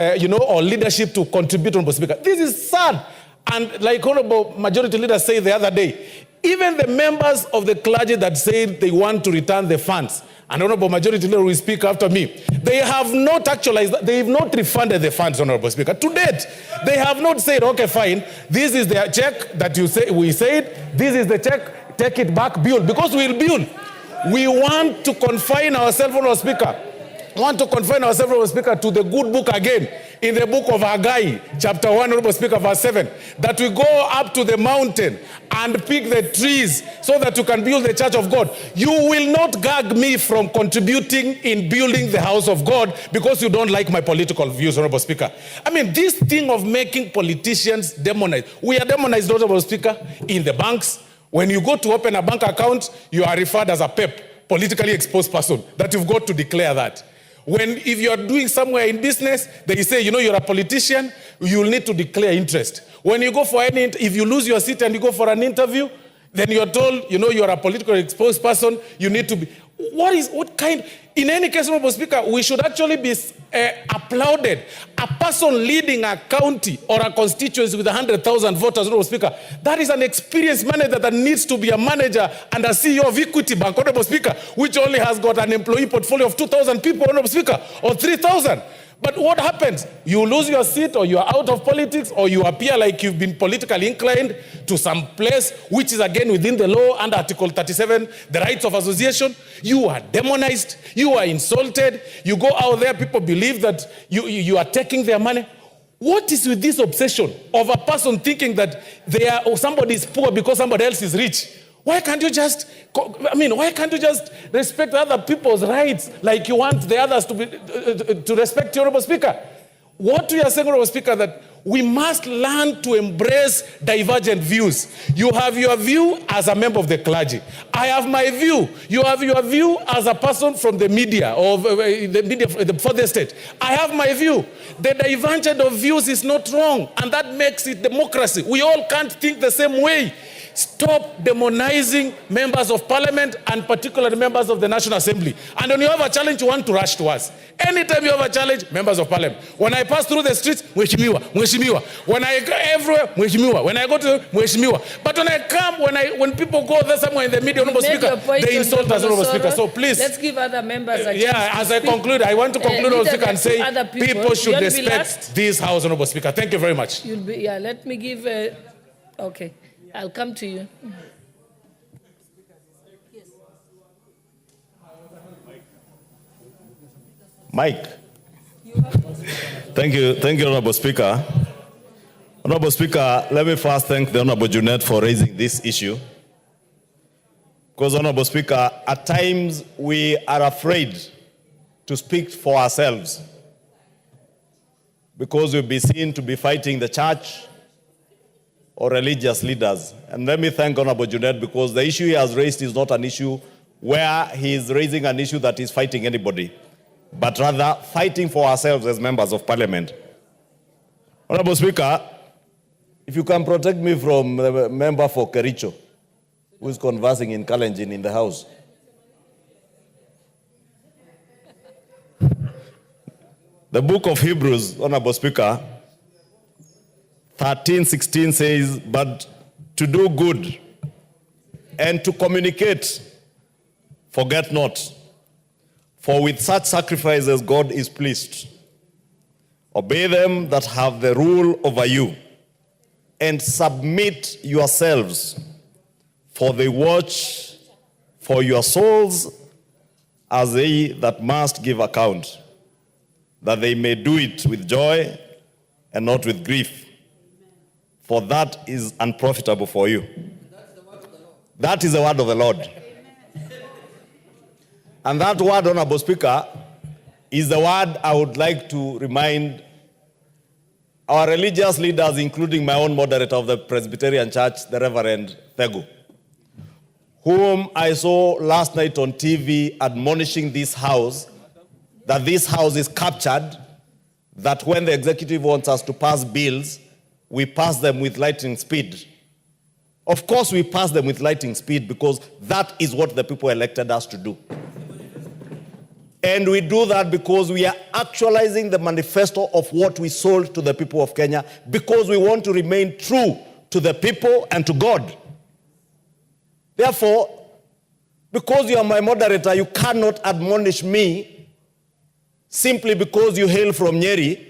or leadership to contribute, Honorable Speaker. This is sad. And like Honorable Majority Leader said the other day, even the members of the clergy that said they want to return the funds, and Honorable Majority Leader will speak after me, they have not actualized, they have not refunded the funds, Honorable Speaker. To date, they have not said, okay, fine, this is the check that we said, this is the check, take it back, build, because we'll build. We want to confine ourselves, Honorable Speaker. We want to confine ourselves, Honorable Speaker, to the good book again, in the book of Haggai, chapter 1, Honorable Speaker, verse 7, that we go up to the mountain and pick the trees so that you can build the church of God. You will not gag me from contributing in building the house of God because you don't like my political views, Honorable Speaker. I mean, this thing of making politicians demonized. We are demonized, Honorable Speaker, in the banks. When you go to open a bank account, you are referred as a PEP, politically exposed person, that you've got to declare that. If you're doing somewhere in business, they say, you're a politician, you'll need to declare interest. When you go for if you lose your seat and you go for an interview, then you're told, you're a politically exposed person, you need to be. In any case, Honorable Speaker, we should actually be applauded. A person leading a county or a constituency with 100,000 voters, Honorable Speaker, that is an experienced manager that needs to be a manager and a CEO of Equity Bank, Honorable Speaker, which only has got an employee portfolio of 2,000 people, Honorable Speaker, or 3,000. But what happens? You lose your seat, or you are out of politics, or you appear like you've been politically inclined to some place, which is again within the law under Article 37, the rights of association. You are demonized, you are insulted, you go out there, people believe that you are taking their money. What is with this obsession of a person thinking that somebody is poor because somebody else is rich? Why can't you just respect other people's rights like you want the others to respect you, Honorable Speaker? What we are saying, Honorable Speaker, that we must learn to embrace divergent views. You have your view as a member of the clergy. I have my view. You have your view as a person from the media or the media for the state. I have my view. The divergence of views is not wrong, and that makes it democracy. We all can't think the same way. Stop demonizing members of parliament and particularly members of the National Assembly. And when you have a challenge, you want to rush to us. Anytime you have a challenge, members of parliament. When I pass through the streets, Mheshimiwa, Mheshimiwa. When I go everywhere, Mheshimiwa. When I go to Mheshimiwa. But when I come, when people go there somewhere in the media, Honorable Speaker, they insult us, Honorable Speaker. So please. Let's give other members a chance as I conclude, I want to conclude, Honorable Speaker, and say people should respect this House, Honorable Speaker. Thank you very much. Let me give okay. I'll come to you. Mike. Thank you, Honorable Speaker. Honorable Speaker, let me first thank the Honorable Junet for raising this issue. Because, Honorable Speaker, at times we are afraid to speak for ourselves because we'll be seen to be fighting the church or religious leaders. And let me thank Honorable Junet because the issue he has raised is not an issue where he is raising an issue that is fighting anybody, but rather fighting for ourselves as members of parliament. Honorable Speaker, if you can protect me from the member for Kericho, who is conversing in Kalenjin in the House. The book of Hebrews, Honorable Speaker, 13:16 says, but to do good and to communicate, forget not. For with such sacrifices God is pleased. Obey them that have the rule over you, and submit yourselves, for they watch for your souls as they that must give account, that they may do it with joy and not with grief. For that is unprofitable for you. That is the word of the Lord. And that word, Honorable Speaker, is the word I would like to remind our religious leaders, including my own moderator of the Presbyterian Church, the Reverend Thegu, whom I saw last night on TV admonishing this house, that this house is captured, that when the executive wants us to pass bills, we pass them with lightning speed. Of course we pass them with lightning speed because that is what the people elected us to do. And we do that because we are actualizing the manifesto of what we sold to the people of Kenya, because we want to remain true to the people and to God. Therefore, because you are my moderator, you cannot admonish me simply because you hail from Nyeri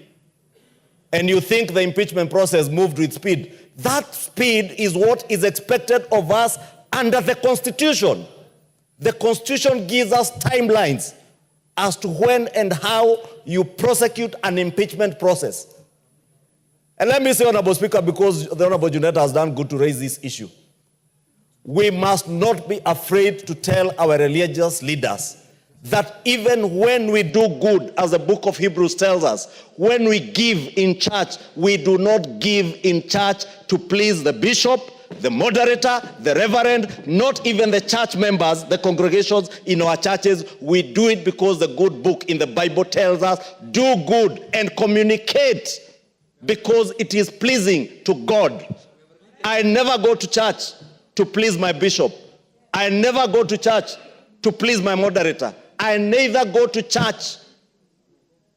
and you think the impeachment process moved with speed. That speed is what is expected of us under the Constitution. The Constitution gives us timelines as to when and how you prosecute an impeachment process. And let me say, Honorable Speaker, because the Honorable Juneta has done good to raise this issue, we must not be afraid to tell our religious leaders that even when we do good, as the book of Hebrews tells us, when we give in church, we do not give in church to please the bishop, the moderator, the reverend, not even the church members, the congregations in our churches. We do it because the good book in the Bible tells us, do good and communicate because it is pleasing to God. I never go to church to please my bishop. I never go to church to please my moderator. I neither go to church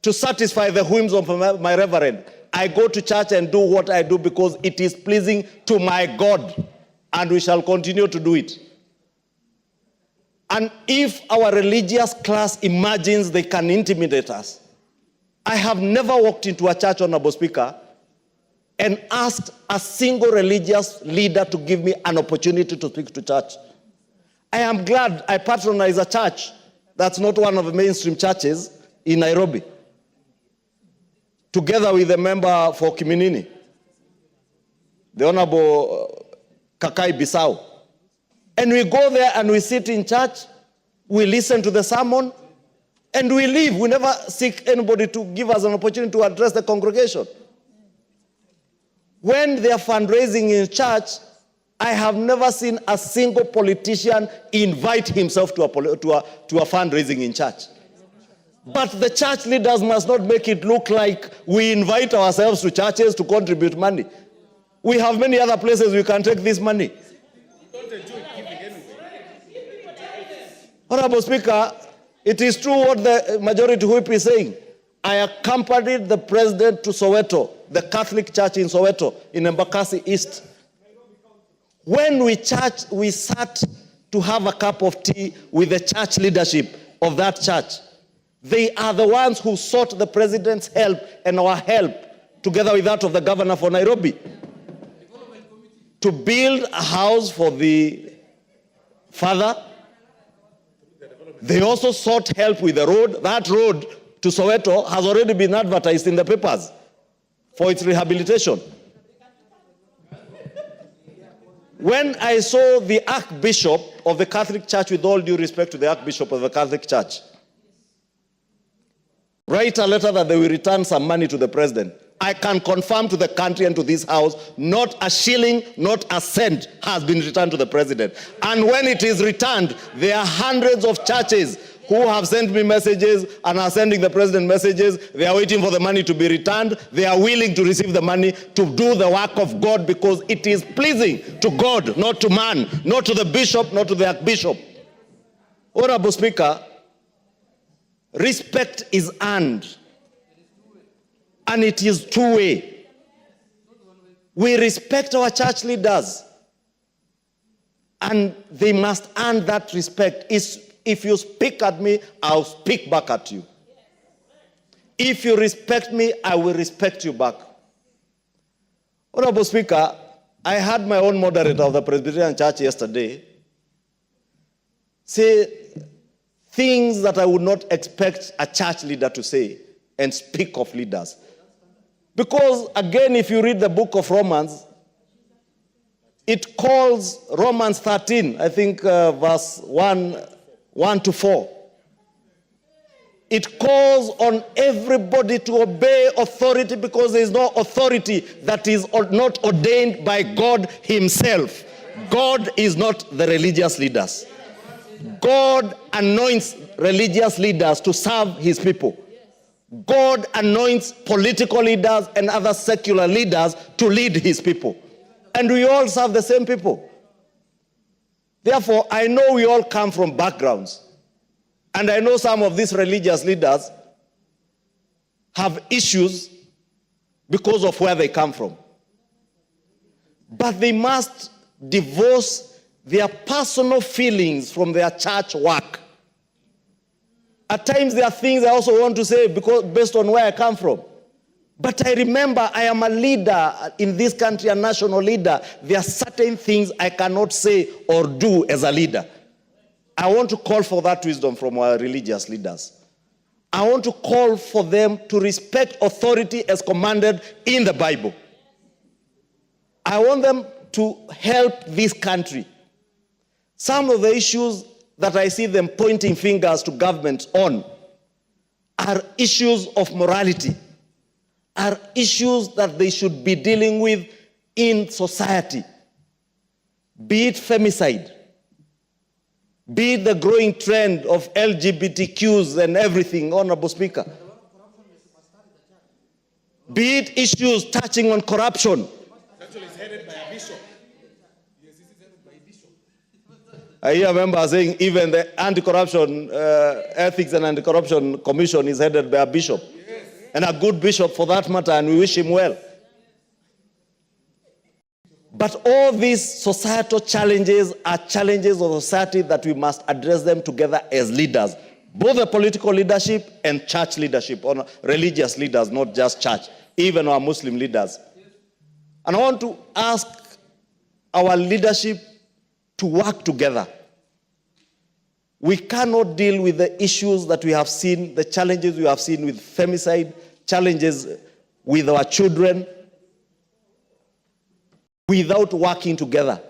to satisfy the whims of my reverend. I go to church and do what I do because it is pleasing to my God, and we shall continue to do it. And if our religious class imagines they can intimidate us, I have never walked into a church, Honorable Speaker, and asked a single religious leader to give me an opportunity to speak to church. I am glad I patronize a church that's not one of the mainstream churches in Nairobi, together with a member for Kiminini, the Honorable Kakai Bisau. And we go there and we sit in church, we listen to the sermon, and we leave. We never seek anybody to give us an opportunity to address the congregation. When they are fundraising in church, I have never seen a single politician invite himself to a fundraising in church. But the church leaders must not make it look like we invite ourselves to churches to contribute money. We have many other places we can take this money. Honorable Speaker, it is true what the majority whip is saying. I accompanied the president to Soweto, the Catholic Church in Soweto, in Embakasi East. When we sat to have a cup of tea with the church leadership of that church. They are the ones who sought the president's help and our help, together with that of the governor for Nairobi, to build a house for the father. They also sought help with the road. That road to Soweto has already been advertised in the papers for its rehabilitation. When I saw the Archbishop of the Catholic Church, with all due respect to the Archbishop of the Catholic Church, write a letter that they will return some money to the president, I can confirm to the country and to this house, not a shilling, not a cent has been returned to the president. And when it is returned, there are hundreds of churches who have sent me messages and are sending the president messages. They are waiting for the money to be returned. They are willing to receive the money to do the work of God because it is pleasing to God, not to man, not to the bishop, not to the archbishop. Honorable Speaker, respect is earned, and it is two-way. We respect our church leaders, and they must earn that respect. If you speak at me, I'll speak back at you. If you respect me, I will respect you back. Honorable Speaker, I had my own moderator of the Presbyterian Church yesterday say things that I would not expect a church leader to say and speak of leaders. Because, again, if you read the book of Romans, it calls Romans 13, I think verse 1 to 4. It calls on everybody to obey authority because there is no authority that is not ordained by God himself. God is not the religious leaders. God anoints religious leaders to serve his people. God anoints political leaders and other secular leaders to lead his people. And we all serve the same people. Therefore, I know we all come from backgrounds And I know some of these religious leaders have issues because of where they come from. But they must divorce their personal feelings from their church work. At times there are things I also want to say because based on where I come from. But I remember I am a leader in this country, a national leader. There are certain things I cannot say or do as a leader. I want to call for that wisdom from our religious leaders. I want to call for them to respect authority as commanded in the Bible. I want them to help this country. Some of the issues that I see them pointing fingers to government on are issues of morality, are issues that they should be dealing with in society. Be it femicide, be it the growing trend of LGBTQs and everything, Honorable Speaker. Be it issues touching on corruption. Actually, it's headed by a bishop. Yes, it's headed by a bishop. I hear members saying even the Anti-Corruption Ethics and Anti-Corruption Commission is headed by a bishop. Yes. And a good bishop for that matter, and we wish him well. But all these societal challenges are challenges of society that we must address them together as leaders. Both the political leadership and church leadership, or religious leaders, not just church, even our Muslim leaders. And I want to ask our leadership to work together. We cannot deal with the issues that we have seen, the challenges we have seen with femicide, challenges with our children, without working together.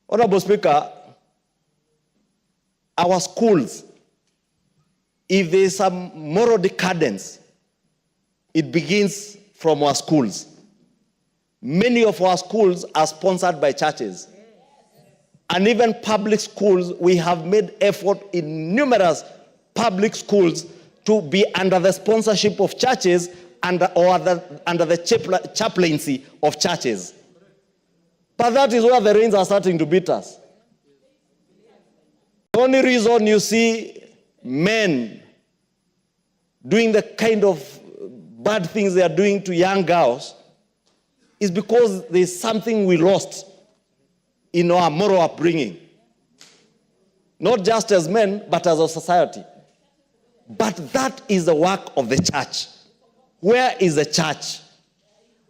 Honorable Speaker, our schools, if there is some moral decadence, it begins from our schools. Many of our schools are sponsored by churches. And even public schools, we have made effort in numerous public schools to be under the sponsorship of churches under the chaplaincy of churches. But that is where the rains are starting to beat us. The only reason you see men doing the kind of bad things they are doing to young girls is because there's something we lost in our moral upbringing. Not just as men, but as a society. But that is the work of the church. Where is the church?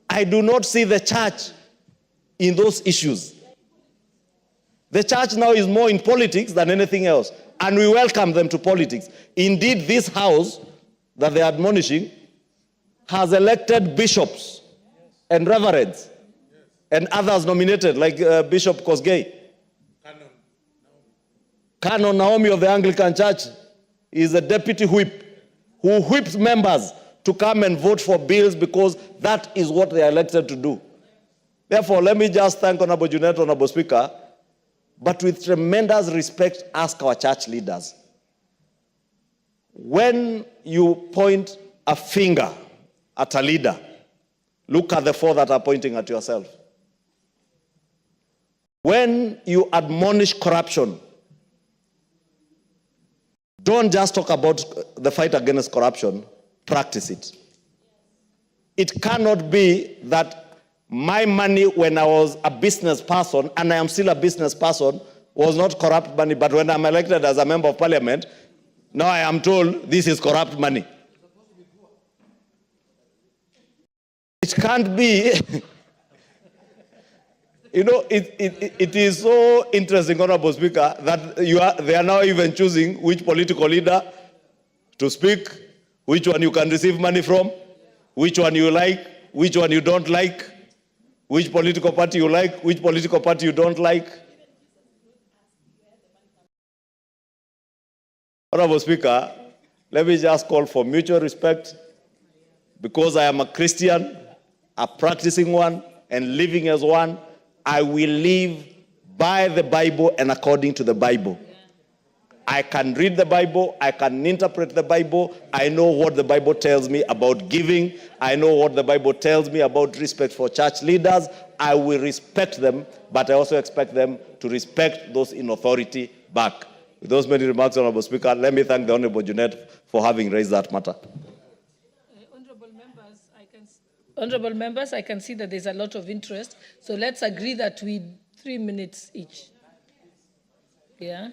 I do not see the church in those issues. The church now is more in politics than anything else, and we welcome them to politics. Indeed, this house that they are admonishing has elected bishops and reverends and others nominated, like Bishop Kosgei. Canon Naomi of the Anglican Church is a deputy whip who whips members to come and vote for bills because that is what they are elected to do. Therefore, let me just thank Honorable Junet, Honorable Speaker, but with tremendous respect, ask our church leaders. When you point a finger at a leader, look at the four that are pointing at yourself. When you admonish corruption, don't just talk about the fight against corruption, practice it. It cannot be that my money when I was a business person, and I am still a business person, was not corrupt money, but when I'm elected as a member of parliament, now I am told this is corrupt money. It can't be. You know, it is so interesting, Honorable Speaker, that they are now even choosing which political leader to speak, which one you can receive money from, which one you like, which one you don't like, which political party you like, which political party you don't like. Honorable Speaker, let me just call for mutual respect, because I am a Christian, a practicing one, and living as one. I will live by the Bible and according to the Bible. I can read the Bible, I can interpret the Bible, I know what the Bible tells me about giving, I know what the Bible tells me about respect for church leaders. I will respect them, but I also expect them to respect those in authority back. With those many remarks, Honorable Speaker, let me thank the Honorable Junet for having raised that matter. Honorable members, I can see that there's a lot of interest. So let's agree that we 3 minutes each. Yeah.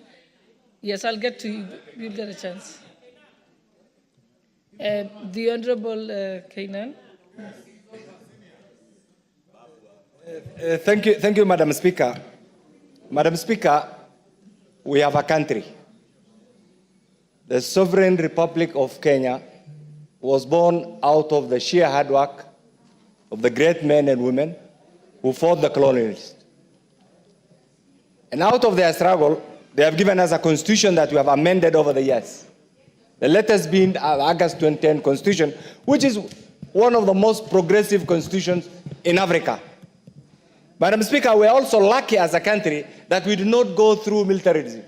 Yes, I'll get to you. You'll get a chance. The Honorable Kainan. Thank you, Madam Speaker. Madam Speaker, we have a country. The Sovereign Republic of Kenya was born out of the sheer hard work of the great men and women who fought the colonialists. And out of their struggle, they have given us a constitution that we have amended over the years. The latest being August 2010 constitution, which is one of the most progressive constitutions in Africa. Madam Speaker, we are also lucky as a country that we do not go through militarism.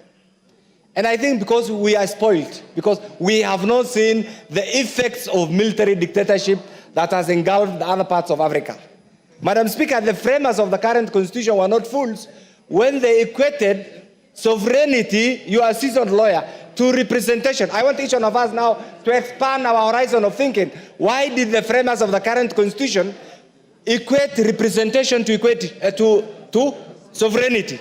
And I think because we are spoiled, because we have not seen the effects of military dictatorship that has engulfed other parts of Africa. Madam Speaker, the framers of the current constitution were not fools when they equated sovereignty, you are a seasoned lawyer, to representation. I want each one of us now to expand our horizon of thinking. Why did the framers of the current constitution equate representation to sovereignty?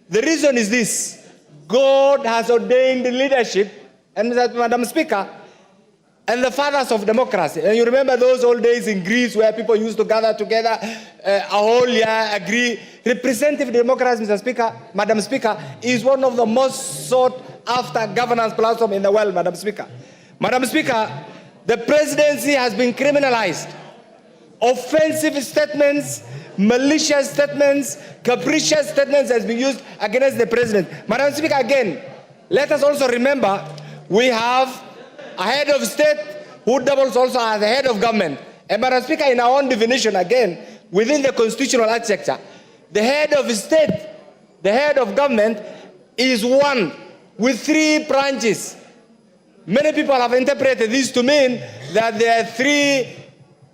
The reason is this. God has ordained leadership, and Madam Speaker, and the fathers of democracy. And you remember those old days in Greece where people used to gather together a whole year, agree. Representative democracy, Mr. Speaker, Madam Speaker, is one of the most sought after governance platform in the world, Madam Speaker. Madam Speaker, the presidency has been criminalized. Offensive statements, malicious statements, capricious statements has been used against the president. Madam Speaker, again, let us also remember we have a head of state who doubles also as the head of government. And Madam Speaker, in our own definition, again, within the constitutional architecture, the head of state, the head of government is one with 3 branches. Many people have interpreted this to mean that there are 3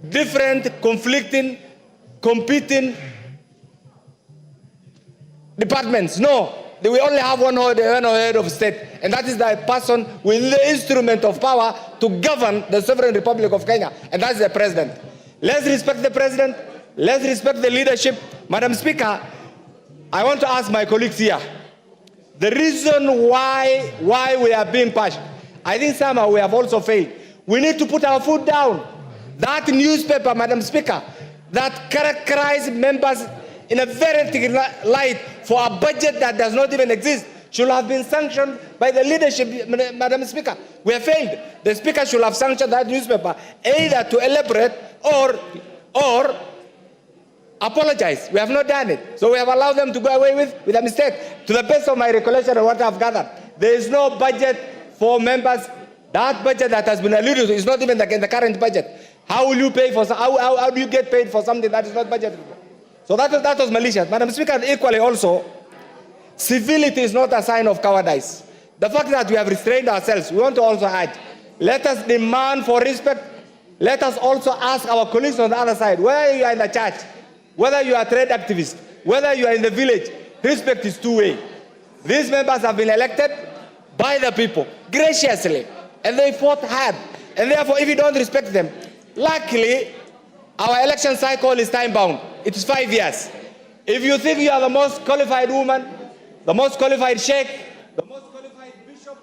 different, conflicting, competing departments. No, we only have one head of state, and that is the person with the instrument of power to govern the Sovereign Republic of Kenya, and that's the president. Let's respect the president. Let's respect the leadership. Madam Speaker, I want to ask my colleagues here, the reason why we are being pushed, I think somehow we have also failed. We need to put our foot down. That newspaper, Madam Speaker, that characterized members in a very negative light for a budget that does not even exist should have been sanctioned by the leadership, Madam Speaker. We have failed. The Speaker should have sanctioned that newspaper either to elaborate or apologize. We have not done it. So we have allowed them to go away with a mistake. To the best of my recollection and what I have gathered, there is no budget for members. That budget that has been alluded to is not even in the current budget. How will you pay for, how do you get paid for something that is not budgeted for? So that was malicious. Madam Speaker, equally also, civility is not a sign of cowardice. The fact that we have restrained ourselves, we want to also add, let us demand for respect. Let us also ask our colleagues on the other side, whether you are in the church, whether you are a trade activist, whether you are in the village, respect is two-way. These members have been elected by the people, graciously, and they fought hard. And therefore, if you don't respect them, luckily, our election cycle is time-bound. It is 5 years. If you think you are the most qualified woman, the most qualified sheikh, the most qualified bishop,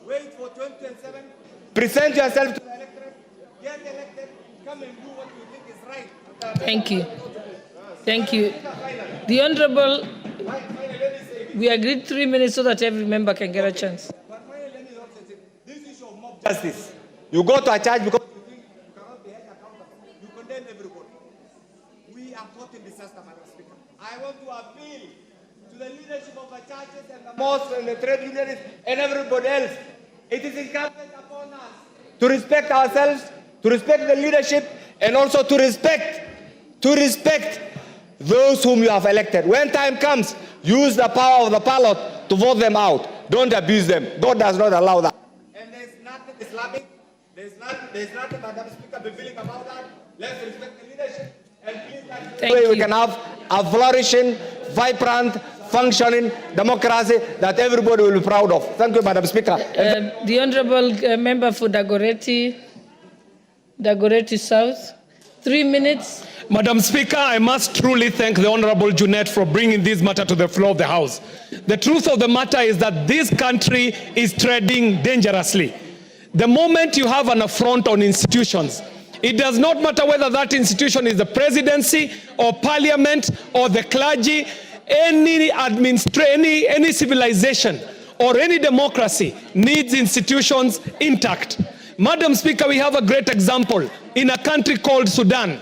wait for 2027, present yourself to the electorate, get elected, come and do what you think is right. Thank you. Thank you. The Honorable, we agreed 3 minutes so that every member can get a chance. But finally, let me also say, this issue of mob justice, you go to a church because you think you cannot be held accountable. You condemn everybody. We are caught in disaster, Madam Speaker. I want to appeal to the leadership of the churches and the mosques and the trade unions and everybody else. It is incumbent upon us to respect ourselves, to respect the leadership, and also to respect those whom you have elected. When time comes, use the power of the ballot to vote them out. Don't abuse them. God does not allow that. And there's nothing Islamic, there's nothing, Madam Speaker, revealing about that. Let's respect the leadership. And please, we can have a flourishing, vibrant, functioning democracy that everybody will be proud of. Thank you, Madam Speaker. The Honorable Member for Dagoretti South, 3 minutes. Madam Speaker, I must truly thank the Honorable Junet for bringing this matter to the floor of the House. The truth of the matter is that this country is treading dangerously. The moment you have an affront on institutions, it does not matter whether that institution is the presidency or parliament or the clergy, any civilization or any democracy needs institutions intact. Madam Speaker, we have a great example in a country called Sudan.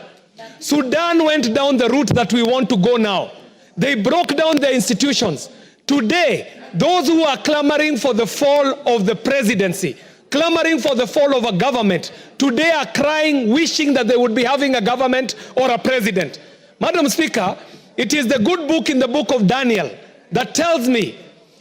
Sudan went down the route that we want to go now. They broke down their institutions. Today, those who are clamoring for the fall of the presidency, clamoring for the fall of a government, today are crying, wishing that they would be having a government or a president. Madam Speaker, it is the good book in the book of Daniel that tells me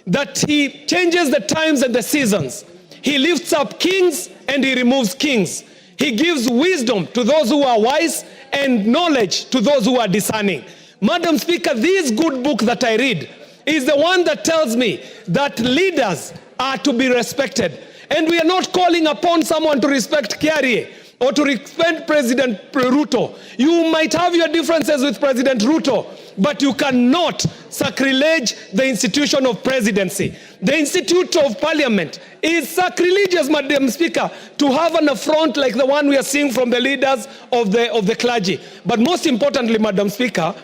that he changes the times and the seasons. He lifts up kings and he removes kings. He gives wisdom to those who are wise and knowledge to those who are discerning. Madam Speaker, this good book that I read is the one that tells me that leaders are to be respected. And we are not calling upon someone to respect Kiarie or to respect President Ruto. You might have your differences with President Ruto, but you cannot sacrilege the institution of presidency. The institute of parliament is sacrilegious, Madam Speaker, to have an affront like the one we are seeing from the leaders of the clergy. But most importantly, Madam Speaker,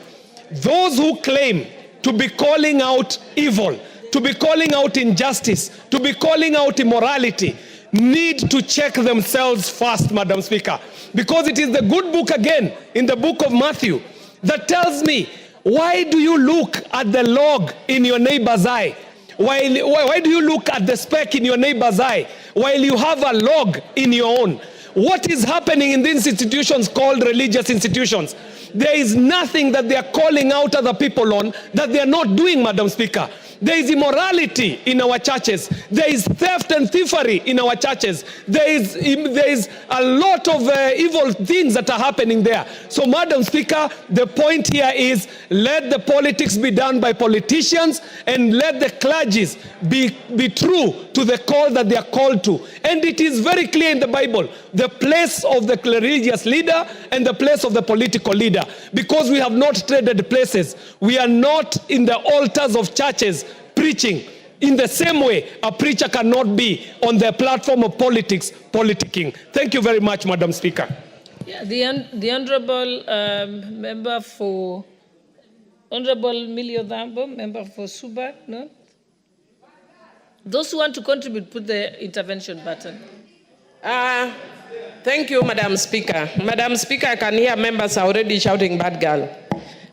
those who claim to be calling out evil, to be calling out injustice, to be calling out immorality, need to check themselves first, Madam Speaker. Because it is the good book again, in the book of Matthew, that tells me, why do you look at the log in your neighbor's eye? Why do you look at the speck in your neighbor's eye while you have a log in your own? What is happening in these institutions called religious institutions? There is nothing that they are calling out other people on that they are not doing, Madam Speaker. There is immorality in our churches. There is theft and thievery in our churches. There is a lot of evil things that are happening there. So, Madam Speaker, the point here is let the politics be done by politicians and let the clergies be true to the call that they are called to. And it is very clear in the Bible, the place of the religious leader and the place of the political leader. Because we have not traded places. We are not in the altars of churches preaching. In the same way, a preacher cannot be on the platform of politics, politicking. Thank you very much, Madam Speaker. Yeah, the Honorable Member for, Honorable Milio Dhambo, Member for Suba, no? Those who want to contribute, put the intervention button. Thank you, Madam Speaker. Madam Speaker, I can hear members are already shouting bad girl.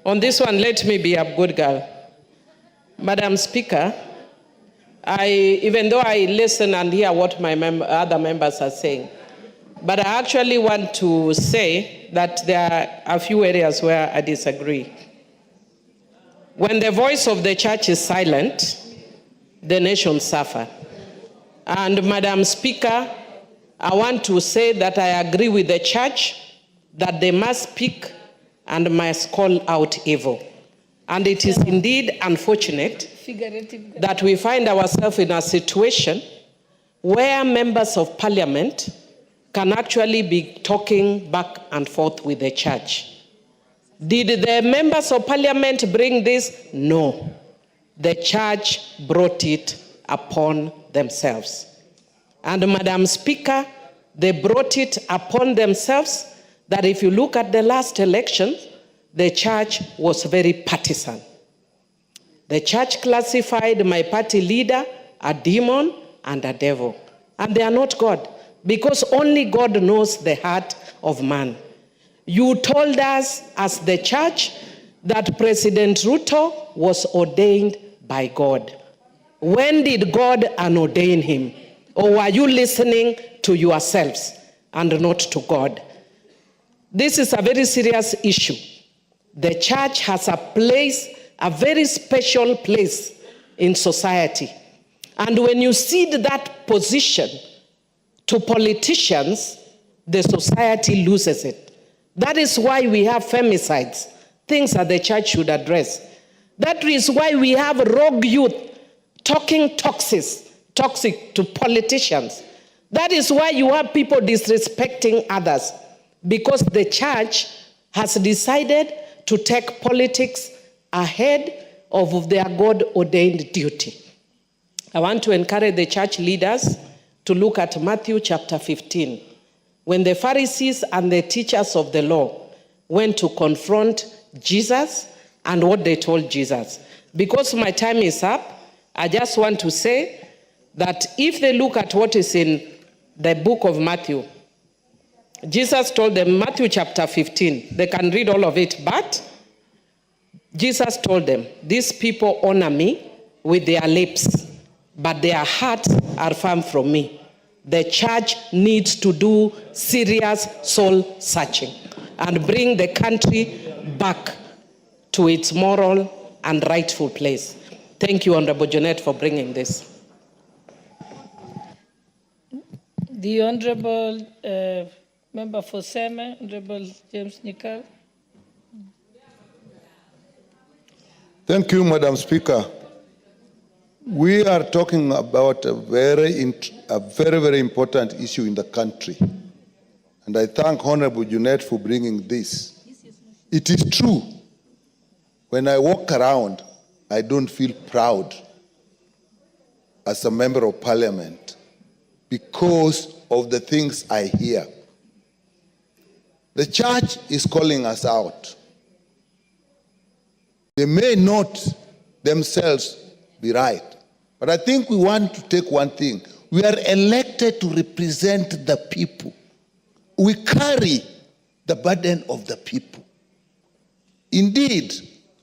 On this one, let me be a good girl. Madam Speaker, even though I listen and hear what my other members are saying, but I actually want to say that there are a few areas where I disagree. When the voice of the church is silent, the nation suffers. And Madam Speaker, I want to say that I agree with the church that they must speak and must call out evil. And it is indeed unfortunate that we find ourselves in a situation where members of parliament can actually be talking back and forth with the church. Did the members of parliament bring this? No. The church brought it upon themselves. And Madam Speaker, they brought it upon themselves that if you look at the last election, the church was very partisan. The church classified my party leader a demon and a devil. And they are not God, because only God knows the heart of man. You told us as the church that President Ruto was ordained by God. When did God unordain him? Or were you listening to yourselves and not to God? This is a very serious issue. The church has a place, a very special place in society. And when you cede that position to politicians, the society loses it. That is why we have femicides, things that the church should address. That is why we have rogue youth talking toxic to politicians. That is why you have people disrespecting others, because the church has decided to take politics ahead of their God-ordained duty. I want to encourage the church leaders to look at Matthew chapter 15, when the Pharisees and the teachers of the law went to confront Jesus and what they told Jesus. Because my time is up, I just want to say that if they look at what is in the book of Matthew, Jesus told them, Matthew chapter 15, they can read all of it, but Jesus told them, these people honor me with their lips, but their hearts are far from me. The church needs to do serious soul searching and bring the country back to its moral and rightful place. Thank you, Honorable Jeanette, for bringing this. The Honorable Member for Seme, Honorable James Nyikal. Thank you, Madam Speaker. We are talking about a very, very important issue in the country. And I thank Honorable Jeanette for bringing this. It is true, when I walk around, I don't feel proud as a member of Parliament because of the things I hear. The church is calling us out. They may not themselves be right, but I think we want to take one thing. We are elected to represent the people. We carry the burden of the people. Indeed,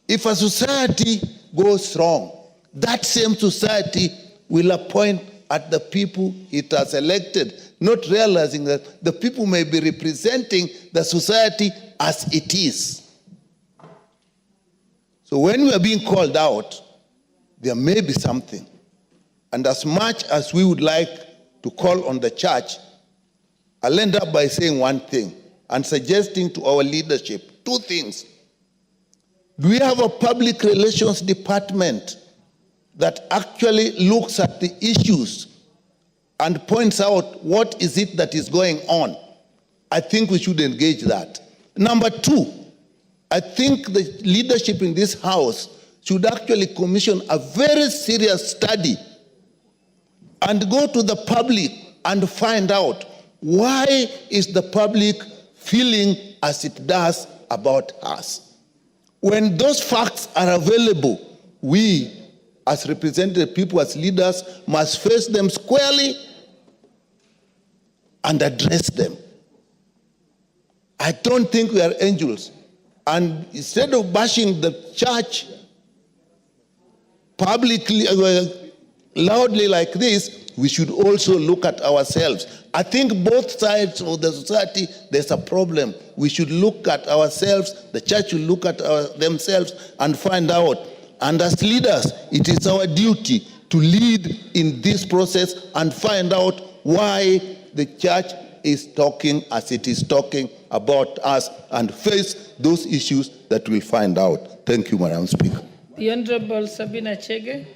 if a society goes wrong, that same society will appoint at the people it has elected, not realizing that the people may be representing the society as it is. So when we are being called out, there may be something. And as much as we would like to call on the church, I'll end up by saying one thing and suggesting to our leadership two things. Do we have a public relations department that actually looks at the issues and points out what is it that is going on? I think we should engage that. Number two, I think the leadership in this House should actually commission a very serious study and go to the public and find out why is the public feeling as it does about us. When those facts are available, we as representative people, as leaders, must face them squarely and address them. I don't think we are angels. And instead of bashing the church publicly, loudly like this, we should also look at ourselves. I think both sides of the society, there's a problem. We should look at ourselves, the church should look at themselves and find out. And as leaders, it is our duty to lead in this process and find out why the church is talking as it is talking about us and face those issues that we'll find out. Thank you, Madam Speaker. The Honorable Sabina Chege.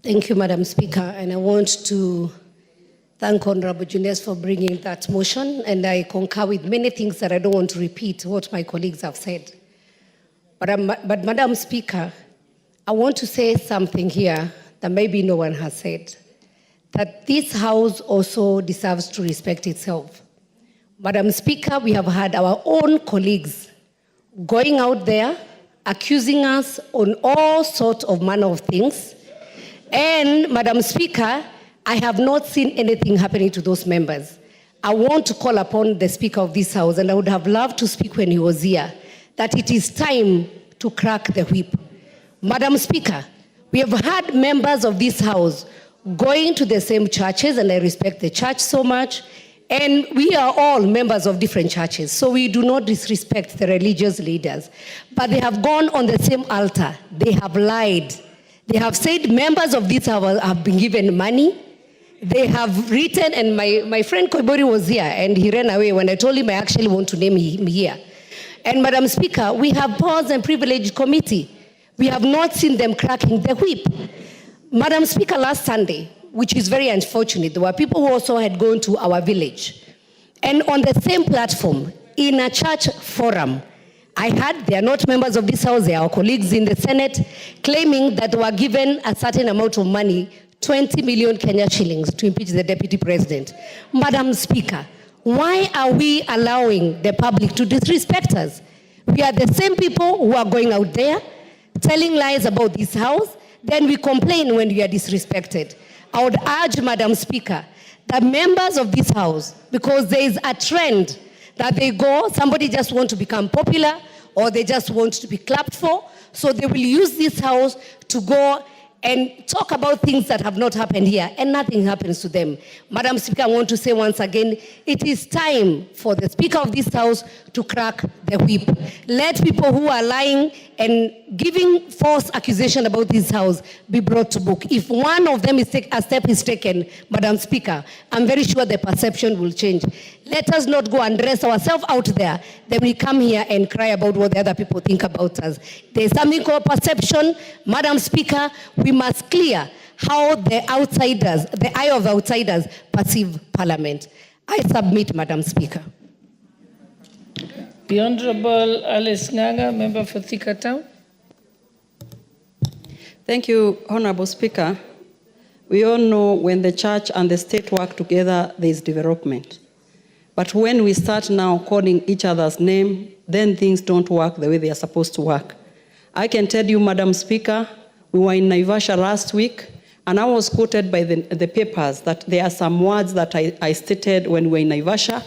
Thank you, Madam Speaker. And I want to thank Honorable Jeanette for bringing that motion. And I concur with many things that I don't want to repeat what my colleagues have said. But Madam Speaker, I want to say something here that maybe no one has said, that this House also deserves to respect itself. Madam Speaker, we have had our own colleagues going out there, accusing us on all sorts of manner of things. And Madam Speaker, I have not seen anything happening to those members. I want to call upon the Speaker of this House, and I would have loved to speak when he was here, that it is time to crack the whip. Madam Speaker, we have had members of this House going to the same churches, and I respect the church so much, and we are all members of different churches, so we do not disrespect the religious leaders. But they have gone on the same altar. They have lied. They have said members of this House have been given money. They have written, and my friend Koibori was here, and he ran away when I told him I actually want to name him here. And Madam Speaker, we have powers and privilege committee. We have not seen them cracking the whip. Madam Speaker, last Sunday, which is very unfortunate, there were people who also had gone to our village. And on the same platform, in a church forum, I heard they are not members of this house, they are our colleagues in the Senate, claiming that they were given a certain amount of money, 20 million Kenya shillings, to impeach the deputy president. Madam Speaker, why are we allowing the public to disrespect us? We are the same people who are going out there, telling lies about this house, then we complain when we are disrespected. I would urge, Madam Speaker, that members of this house, because there is a trend that they go, somebody just want to become popular, or they just want to be clapped for, so they will use this house to go and talk about things that have not happened here, and nothing happens to them. Madam Speaker, I want to say once again, it is time for the Speaker of this House to crack the whip. Let people who are lying and giving false accusation about this House be brought to book. If one of them a step is taken, Madam Speaker, I'm very sure the perception will change. Let us not go and dress ourselves out there, then we come here and cry about what the other people think about us. There's something called perception. Madam Speaker, we must clear how the outsiders, the eye of outsiders, perceive Parliament. I submit, Madam Speaker. The Honorable Alice Nganga, member for Thika Town. Thank you, Honorable Speaker. We all know when the church and the state work together, there is development. But when we start now calling each other's name, then things don't work the way they are supposed to work. I can tell you, Madam Speaker, we were in Naivasha last week, and I was quoted by the papers that there are some words that I stated when we were in Naivasha,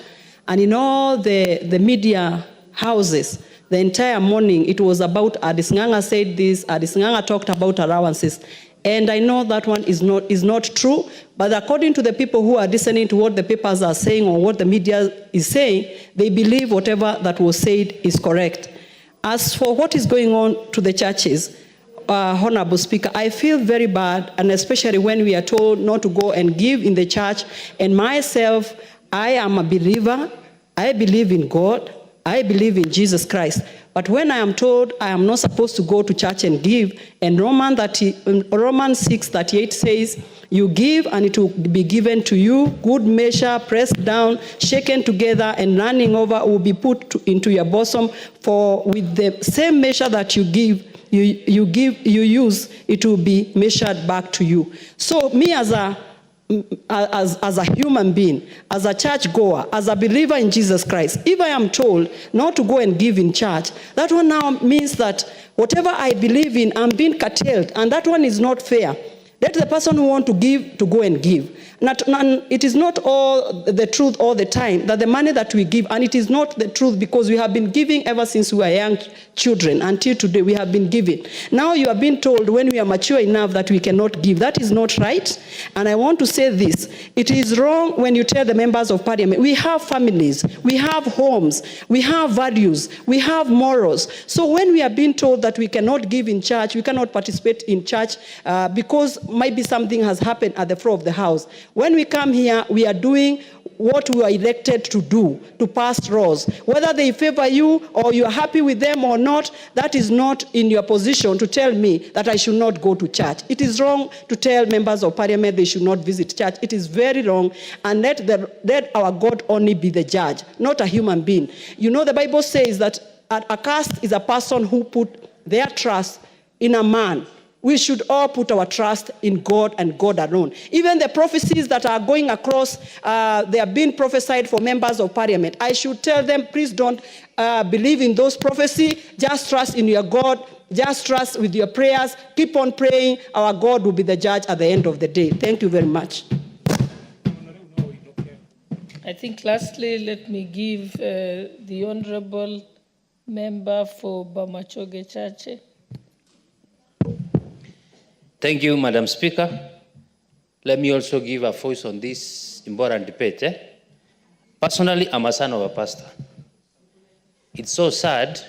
and in all the media houses, the entire morning, it was about Adis Nganga said this, Adis Nganga talked about allowances. And I know that one is not true, but according to the people who are listening to what the papers are saying or what the media is saying, they believe whatever that was said is correct. As for what is going on to the churches, Honorable Speaker, I feel very bad, and especially when we are told not to go and give in the church. And myself, I am a believer. I believe in God. I believe in Jesus Christ. But when I am told I am not supposed to go to church and give, and Romans 6:38 says, you give and it will be given to you, good measure, pressed down, shaken together, and running over will be put into your bosom. For with the same measure that you give, you use, it will be measured back to you. So me as a human being, as a church goer, as a believer in Jesus Christ, if I am told not to go and give in church, that one now means that whatever I believe in, I'm being curtailed, and that one is not fair. Let the person who wants to give to go and give. It is not all the truth all the time that the money that we give, and it is not the truth because we have been giving ever since we were young children until today. We have been giving. Now you are being told when we are mature enough that we cannot give. That is not right. And I want to say this: it is wrong when you tell the members of Parliament, we have families, we have homes, we have values, we have morals. So when we are being told that we cannot give in church, we cannot participate in church because maybe something has happened at the floor of the house. When we come here, we are doing what we are elected to do, to pass laws. Whether they favor you or you are happy with them or not, that is not in your position to tell me that I should not go to church. It is wrong to tell members of Parliament they should not visit church. It is very wrong, and let our God only be the judge, not a human being. You know, the Bible says that accursed is a person who put their trust in a man. We should all put our trust in God and God alone. Even the prophecies that are going across, they are being prophesied for members of Parliament. I should tell them, please don't believe in those prophecies. Just trust in your God. Just trust with your prayers. Keep on praying. Our God will be the judge at the end of the day. Thank you very much. I think lastly, let me give the Honorable Member for Bamachoge Chache. Thank you, Madam Speaker. Let me also give a voice on this important debate. Personally, I'm a son of a pastor. It's so sad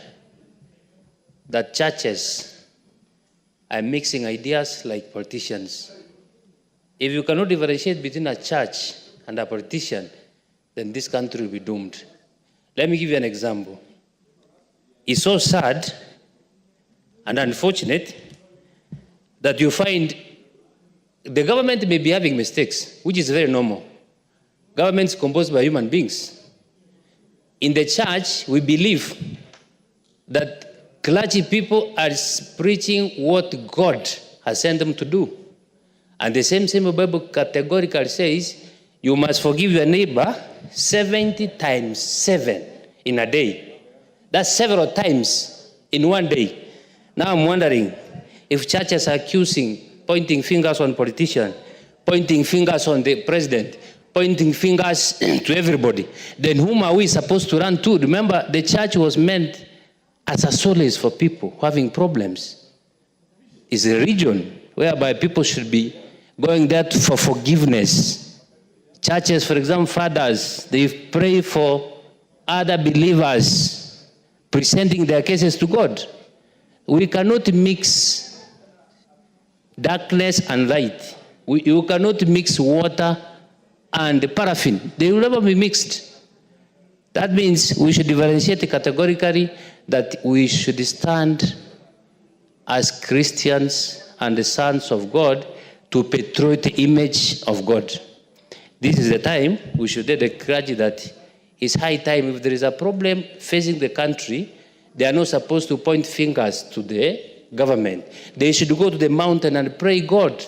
that churches are mixing ideas like politicians. If you cannot differentiate between a church and a politician, then this country will be doomed. Let me give you an example. It's so sad and unfortunate that you find the government may be having mistakes, which is very normal. Government is composed by human beings. In the church, we believe that clergy people are preaching what God has sent them to do. And the same Bible categorically says, you must forgive your neighbor 70 times 7 in a day. That's several times in one day. Now I'm wondering if churches are accusing, pointing fingers on politicians, pointing fingers on the president, pointing fingers to everybody, then whom are we supposed to run to? Remember, the church was meant as a solace for people having problems. It's a region whereby people should be going there for forgiveness. Churches, for example, fathers, they pray for other believers, presenting their cases to God. We cannot mix darkness and light. You cannot mix water and paraffin. They will never be mixed. That means we should differentiate categorically that we should stand as Christians and the sons of God to portray the image of God. This is the time we should tell the clergy that it's high time. If there is a problem facing the country, they are not supposed to point fingers to the government. They should go to the mountain and pray God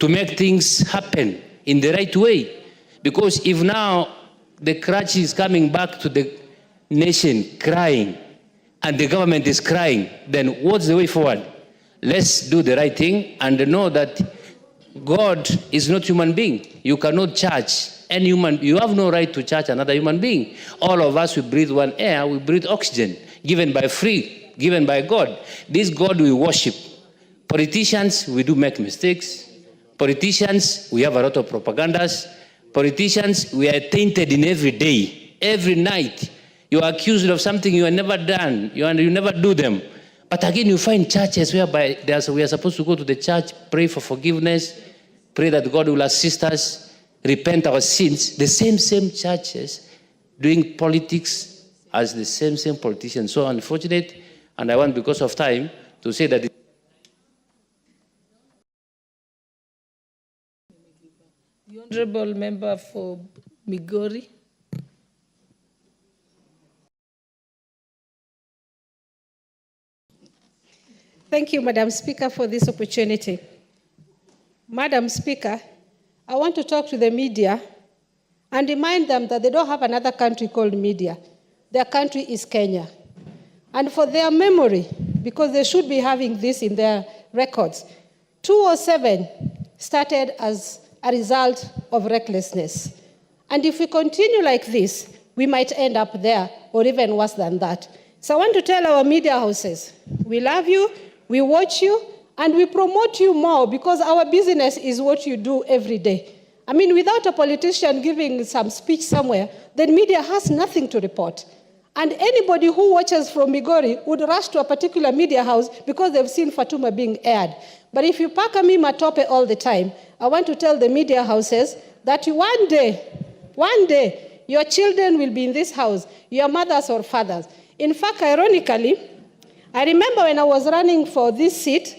to make things happen in the right way. Because if now the clergy is coming back to the nation crying and the government is crying, then what's the way forward? Let's do the right thing and know that God is not human being. You cannot charge any human. You have no right to charge another human being. All of us, we breathe one air, we breathe oxygen, given by free, given by God. This God we worship. Politicians, we do make mistakes. Politicians, we have a lot of propagandas. Politicians, we are tainted in every day, every night. You are accused of something you have never done, you never do them. But again, you find churches whereby we are supposed to go to the church, pray for forgiveness, pray that God will assist us, repent our sins. The same churches doing politics as the same politicians. So unfortunate, and I want, because of time, to say that The Honorable Member for Migori. Thank you, Madam Speaker, for this opportunity. Madam Speaker, I want to talk to the media and remind them that they don't have another country called media. Their country is Kenya. And for their memory, because they should be having this in their records, 207 started as a result of recklessness. And if we continue like this, we might end up there or even worse than that. So I want to tell our media houses, we love you, we watch you, and we promote you more because our business is what you do every day. I mean, without a politician giving some speech somewhere, then media has nothing to report. And anybody who watches from Migori would rush to a particular media house because they've seen Fatuma being aired. But if you pack me matope all the time, I want to tell the media houses that one day, your children will be in this house, your mothers or fathers. In fact, ironically, I remember when I was running for this seat,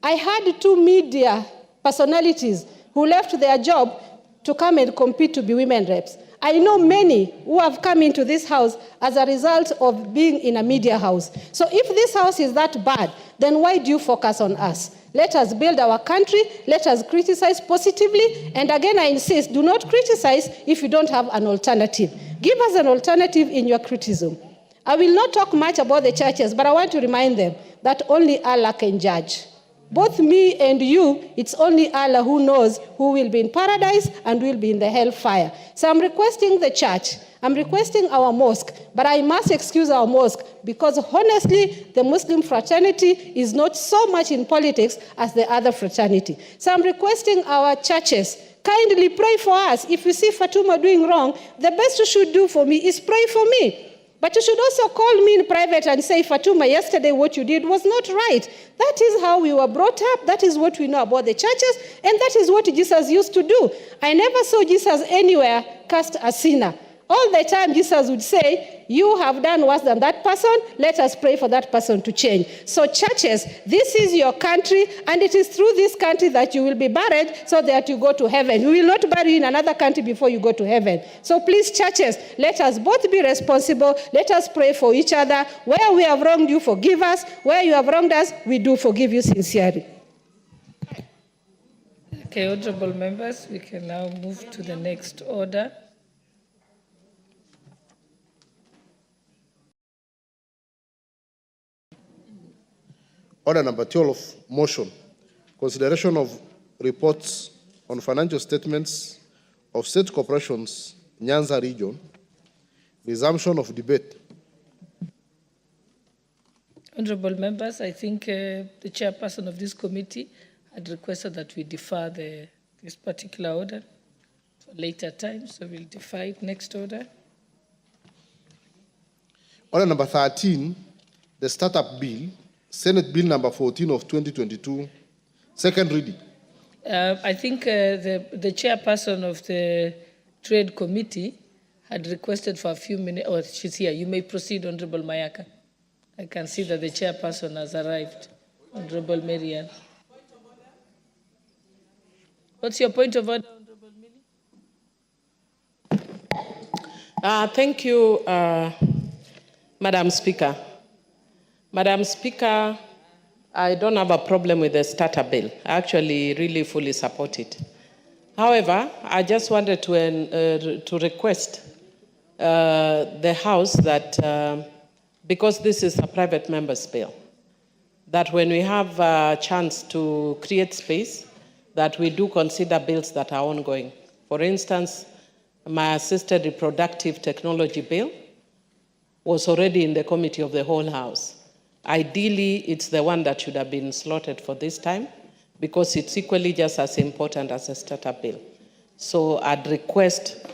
I had 2 media personalities who left their job to come and compete to be women reps. I know many who have come into this house as a result of being in a media house. So if this house is that bad, then why do you focus on us? Let us build our country, let us criticize positively, and again I insist, do not criticize if you don't have an alternative. Give us an alternative in your criticism. I will not talk much about the churches, but I want to remind them that only Allah can judge. Both me and you, it's only Allah who knows who will be in paradise and will be in the hellfire. So I'm requesting the church, I'm requesting our mosque, but I must excuse our mosque because honestly, the Muslim fraternity is not so much in politics as the other fraternity. So I'm requesting our churches, kindly pray for us. If you see Fatuma doing wrong, the best you should do for me is pray for me. But you should also call me in private and say, Fatuma, yesterday what you did was not right. That is how we were brought up. That is what we know about the churches. And that is what Jesus used to do. I never saw Jesus anywhere cast a sinner. All the time, Jesus would say, you have done worse than that person, let us pray for that person to change. So churches, this is your country, and it is through this country that you will be buried so that you go to heaven. We will not bury you in another country before you go to heaven. So please, churches, let us both be responsible. Let us pray for each other. Where we have wronged you, forgive us. Where you have wronged us, we do forgive you sincerely. Okay, honorable members, we can now move to the next order. Order number 12, motion. Consideration of reports on financial statements of state corporations, Nyanza region. Resumption of debate. Honorable members, I think the chairperson of this committee had requested that we defer this particular order for later time, so we'll defer it. Next order. Order number 13, the startup bill, Senate Bill number 14 of 2022, second reading. I think the chairperson of the Trade Committee had requested for a few minutes. Oh, she's here. You may proceed, Honorable Mayaka. I can see that the chairperson has arrived. Honorable Marian. What's your point of order, Honorable Millie? Thank you, Madam Speaker. Madam Speaker, I don't have a problem with the starter bill. I actually really fully support it. However, I just wanted to request the House that, because this is a private member's bill, that when we have a chance to create space, that we do consider bills that are ongoing. For instance, my assisted reproductive technology bill was already in the committee of the whole House. Ideally, it's the one that should have been slotted for this time because it's equally just as important as a startup bill. So I'd request,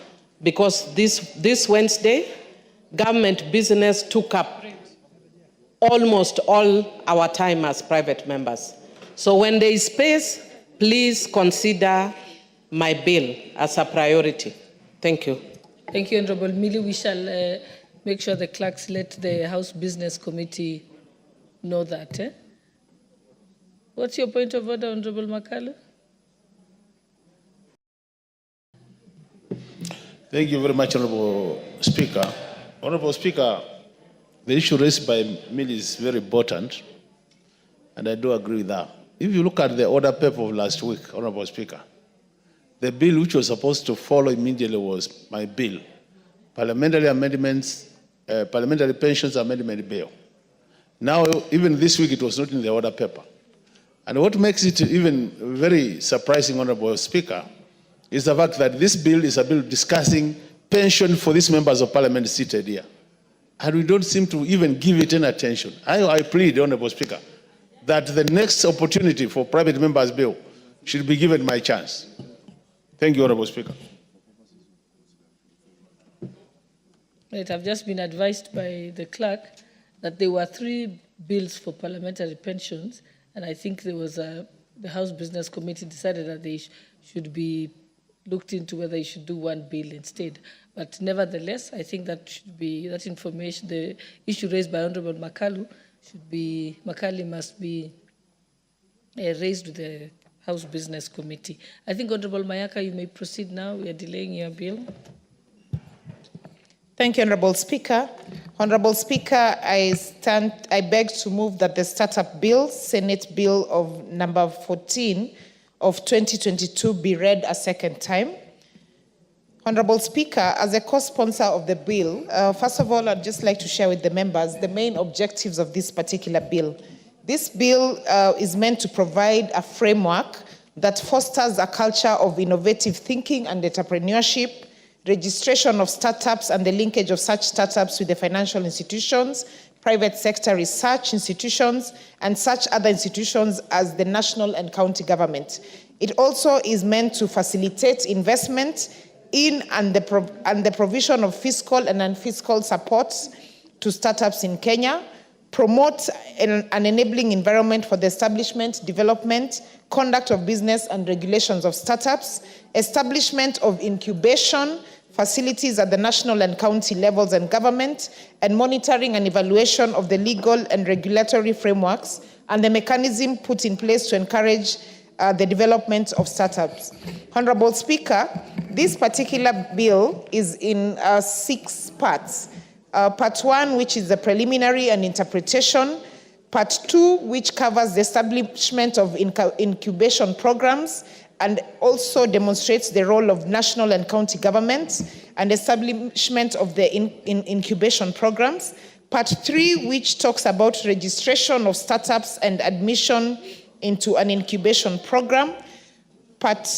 because this Wednesday, government business took up almost all our time as private members. So when there is space, please consider my bill as a priority. Thank you. Thank you, Honorable Millie. We shall make sure the clerks let the House Business Committee know that. What's your point of order, Honorable Makalu? Thank you very much, Honorable Speaker. Honorable Speaker, the issue raised by Millie is very important, and I do agree with that. If you look at the order paper of last week, Honorable Speaker, the bill which was supposed to follow immediately was my bill, Parliamentary Amendments, Parliamentary Pensions Amendment Bill. Now, even this week, it was not in the order paper. And what makes it even very surprising, Honorable Speaker, is the fact that this bill is a bill discussing pension for these members of Parliament seated here. And we don't seem to even give it any attention. I plead, Honorable Speaker, that the next opportunity for private members' bill should be given my chance. Thank you, Honorable Speaker. Right, I've just been advised by the clerk that there were 3 bills for parliamentary pensions, and I think there was the House Business Committee decided that they should be looked into whether you should do 1 bill instead. But nevertheless, I think that should be, that information, the issue raised by Honorable Makalu must be raised with the House Business Committee. I think, Honorable Mayaka, you may proceed now. We are delaying your bill. Thank you, Honorable Speaker. Honorable Speaker, I beg to move that the startup bill, Senate Bill of number 14 of 2022, be read a second time. Honorable Speaker, as a co-sponsor of the bill, first of all, I'd just like to share with the members the main objectives of this particular bill. This bill is meant to provide a framework that fosters a culture of innovative thinking and entrepreneurship, registration of startups and the linkage of such startups with the financial institutions, private sector research institutions, and such other institutions as the national and county government. It also is meant to facilitate investment in and the provision of fiscal and non-fiscal supports to startups in Kenya, promote an enabling environment for the establishment, development, conduct of business and regulations of startups, establishment of incubation, facilities at the national and county levels and government, and monitoring and evaluation of the legal and regulatory frameworks and the mechanism put in place to encourage the development of startups. Honorable Speaker, this particular bill is in 6 parts. Part 1, which is the preliminary and interpretation. Part 2, which covers the establishment of incubation programs and also demonstrates the role of national and county governments and establishment of the incubation programs. Part 3, which talks about registration of startups and admission into an incubation program. Part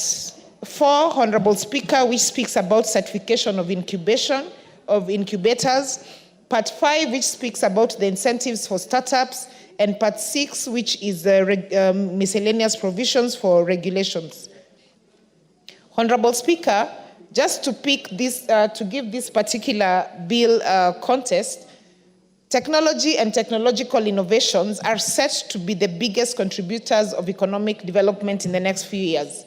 4, Honorable Speaker, which speaks about certification of incubation of incubators. Part 5, which speaks about the incentives for startups. And Part 6, which is the miscellaneous provisions for regulations. Honorable Speaker, just to pick this, to give this particular bill context, technology and technological innovations are set to be the biggest contributors of economic development in the next few years.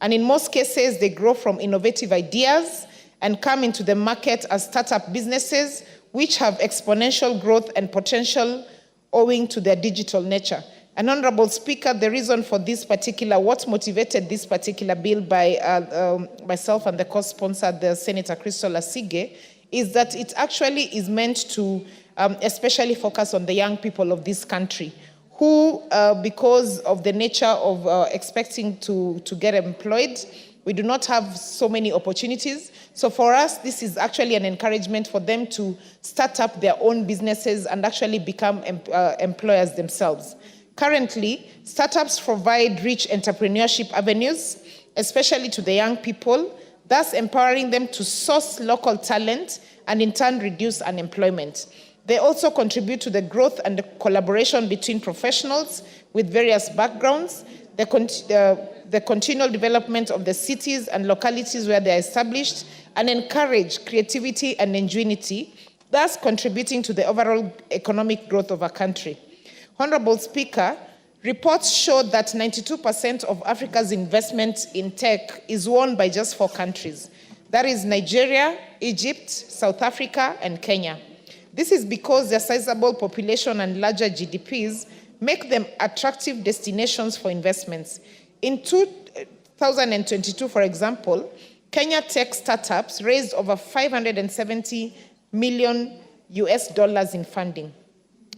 And in most cases, they grow from innovative ideas and come into the market as startup businesses, which have exponential growth and potential owing to their digital nature. And Honorable Speaker, the reason for this particular, what motivated this particular bill by myself and the co-sponsor, the Senator Crystal Asige, is that it actually is meant to especially focus on the young people of this country who, because of the nature of expecting to get employed, we do not have so many opportunities. So for us, this is actually an encouragement for them to start up their own businesses and actually become employers themselves. Currently, startups provide rich entrepreneurship avenues, especially to the young people, thus empowering them to source local talent and in turn reduce unemployment. They also contribute to the growth and the collaboration between professionals with various backgrounds, the continual development of the cities and localities where they are established, and encourage creativity and ingenuity, thus contributing to the overall economic growth of our country. Honorable Speaker, reports show that 92% of Africa's investment in tech is won by just 4 countries. That is Nigeria, Egypt, South Africa, and Kenya. This is because their sizable population and larger GDPs make them attractive destinations for investments. In 2022, for example, Kenya tech startups raised over $570 million in funding.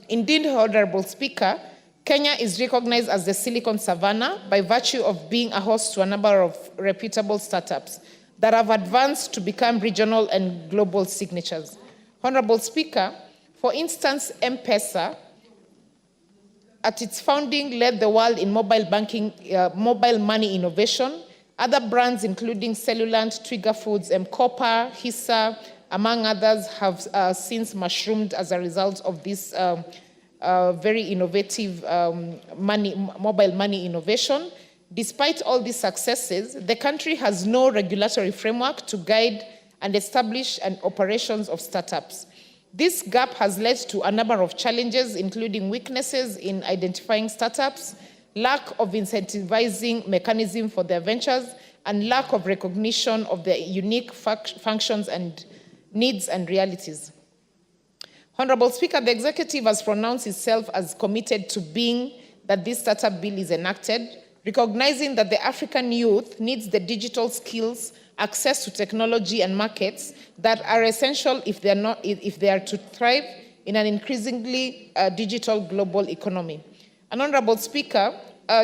Indeed, Honorable Speaker, Kenya is recognized as the Silicon Savannah by virtue of being a host to a number of reputable startups that have advanced to become regional and global signatures. Honorable Speaker, for instance, M-Pesa, at its founding, led the world in mobile banking, mobile money innovation. Other brands, including Cellulant, Trigger Foods, M-Kopa, Hisa, among others, have since mushroomed as a result of this very innovative mobile money innovation. Despite all these successes, the country has no regulatory framework to guide and establish operations of startups. This gap has led to a number of challenges, including weaknesses in identifying startups, lack of incentivizing mechanism for their ventures, and lack of recognition of their unique functions and needs and realities. Honorable Speaker, the executive has pronounced itself as committed to being that this startup bill is enacted, recognizing that the African youth needs the digital skills, access to technology and markets that are essential if they are to thrive in an increasingly digital global economy. And Honorable Speaker,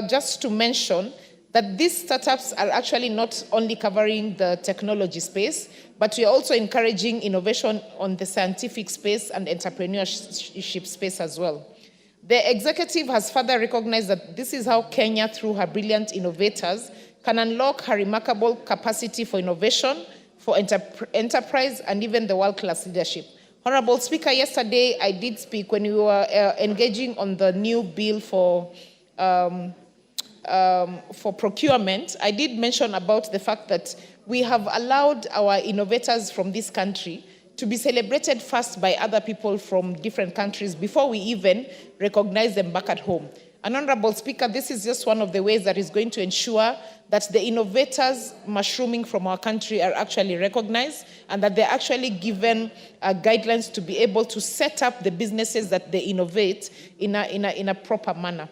just to mention that these startups are actually not only covering the technology space, but we are also encouraging innovation on the scientific space and entrepreneurship space as well. The executive has further recognized that this is how Kenya, through her brilliant innovators, can unlock her remarkable capacity for innovation, for enterprise, and even the world-class leadership. Honorable Speaker, yesterday I did speak when we were engaging on the new bill for procurement. I did mention about the fact that we have allowed our innovators from this country to be celebrated first by other people from different countries before we even recognize them back at home. And Honorable Speaker, this is just one of the ways that is going to ensure that the innovators mushrooming from our country are actually recognized and that they're actually given guidelines to be able to set up the businesses that they innovate in a proper manner.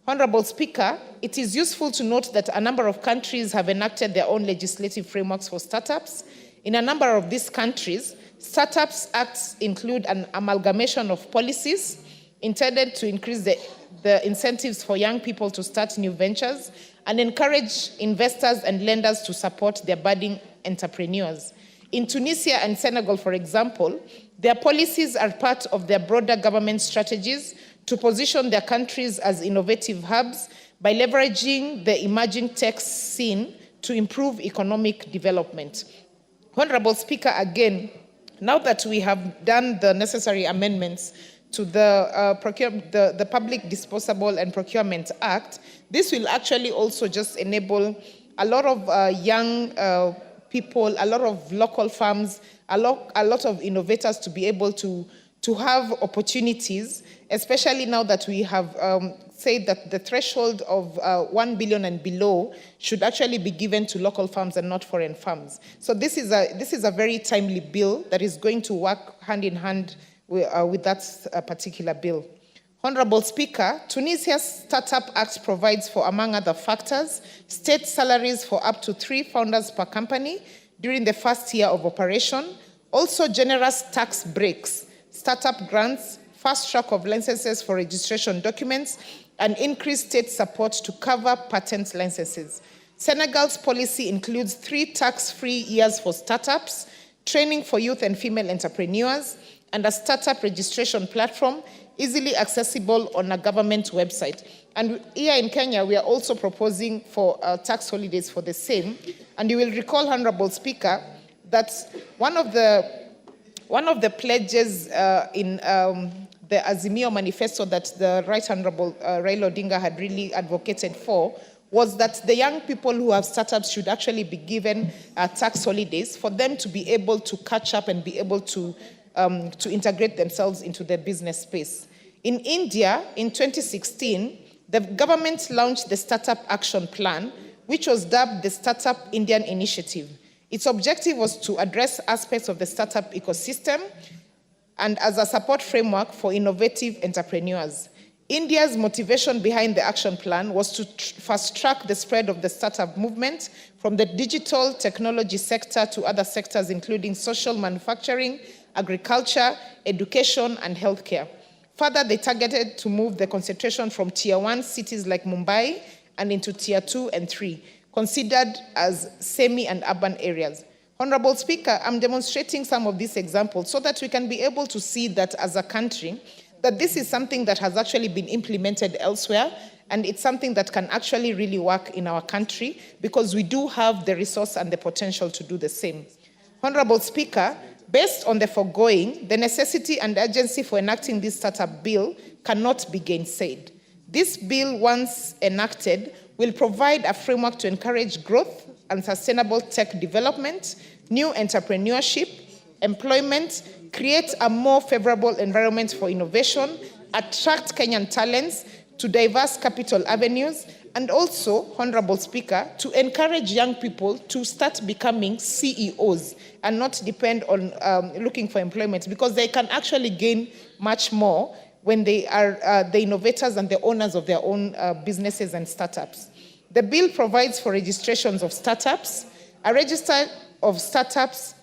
Honorable Speaker, it is useful to note that a number of countries have enacted their own legislative frameworks for startups. In a number of these countries, Startups Acts include an amalgamation of policies intended to increase the incentives for young people to start new ventures and encourage investors and lenders to support their budding entrepreneurs. In Tunisia and Senegal, for example, their policies are part of their broader government strategies to position their countries as innovative hubs by leveraging the emerging tech scene to improve economic development. Honorable Speaker, again, now that we have done the necessary amendments to the Public Disposable and Procurement Act, this will actually also just enable a lot of young people, a lot of local farms, a lot of innovators to be able to have opportunities, especially now that we have said that the threshold of 1 billion and below should actually be given to local farms and not foreign farms. So this is a very timely bill that is going to work hand in hand with that particular bill. Honorable Speaker, Tunisia's Startup Act provides for, among other factors, state salaries for up to 3 founders per company during the first year of operation, also generous tax breaks, startup grants, fast track of licenses for registration documents, and increased state support to cover patent licenses. Senegal's policy includes 3 tax-free years for startups, training for youth and female entrepreneurs, and a startup registration platform easily accessible on a government website. And here in Kenya, we are also proposing for tax holidays for the same. And you will recall, Honorable Speaker, that one of the pledges in the Azimio manifesto that the Right Honorable Raila Odinga had really advocated for was that the young people who have startups should actually be given tax holidays for them to be able to catch up and be able to integrate themselves into the business space. In India, in 2016, the government launched the Startup Action Plan, which was dubbed the Startup Indian Initiative. Its objective was to address aspects of the startup ecosystem and as a support framework for innovative entrepreneurs. India's motivation behind the action plan was to fast-track the spread of the startup movement from the digital technology sector to other sectors, including social manufacturing, agriculture, education, and healthcare. Further, they targeted to move the concentration from Tier 1 cities like Mumbai and into Tier 2 and 3, considered as semi- and urban areas. Honorable Speaker, I'm demonstrating some of these examples so that we can be able to see that as a country, that this is something that has actually been implemented elsewhere, and it's something that can actually really work in our country because we do have the resource and the potential to do the same. Honorable Speaker, based on the foregoing, the necessity and urgency for enacting this startup bill cannot be gainsaid. This bill, once enacted, will provide a framework to encourage growth and sustainable tech development, new entrepreneurship, employment, create a more favorable environment for innovation, attract Kenyan talents to diverse capital avenues, and also, Honorable Speaker, to encourage young people to start becoming CEOs and not depend on looking for employment, because they can actually gain much more when they are the innovators and the owners of their own businesses and startups. The bill provides for registrations of startups, a register of startups,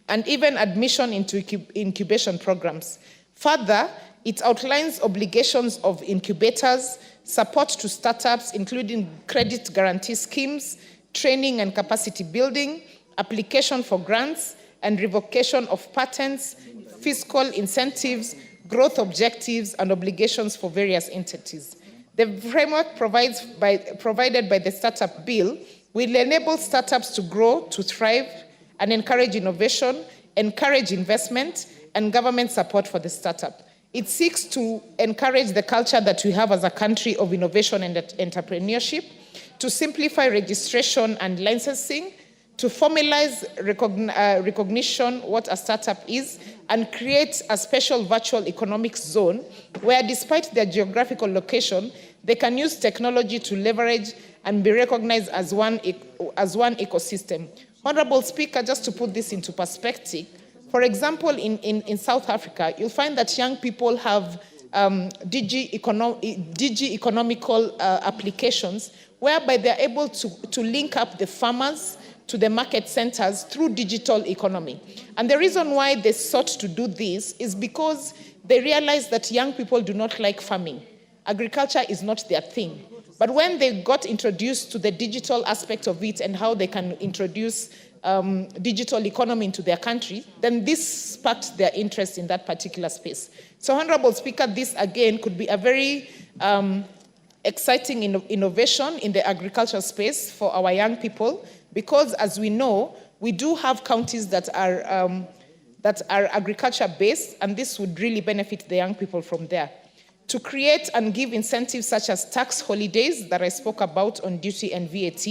and even admission into incubation programs. Further, it outlines obligations of incubators, support to startups, including credit guarantee schemes, training and capacity building, application for grants, and revocation of patents, fiscal incentives, growth objectives, and obligations for various entities. The framework provided by the Startup Bill will enable startups to grow, to thrive, and encourage innovation, encourage investment, and government support for the startup. It seeks to encourage the culture that we have as a country of innovation and entrepreneurship, to simplify registration and licensing, to formalize recognition what a startup is, and create a special virtual economic zone where, despite their geographical location, They can use technology to leverage and be recognized as one ecosystem. Honorable Speaker, just to put this into perspective, for example, in South Africa, you'll find that young people have digi-economical applications whereby they're able to link up the farmers to the market centers through digital economy. And the reason why they sought to do this is because they realized that young people do not like farming. Agriculture is not their thing. But when they got introduced to the digital aspect of it and how they can introduce digital economy into their country, then this sparked their interest in that particular space. So, Honorable Speaker, this again could be a very exciting innovation in the agricultural space for our young people, because as we know, we do have counties that are agriculture-based, and this would really benefit the young people from there. To create and give incentives such as tax holidays that I spoke about on duty and VAT,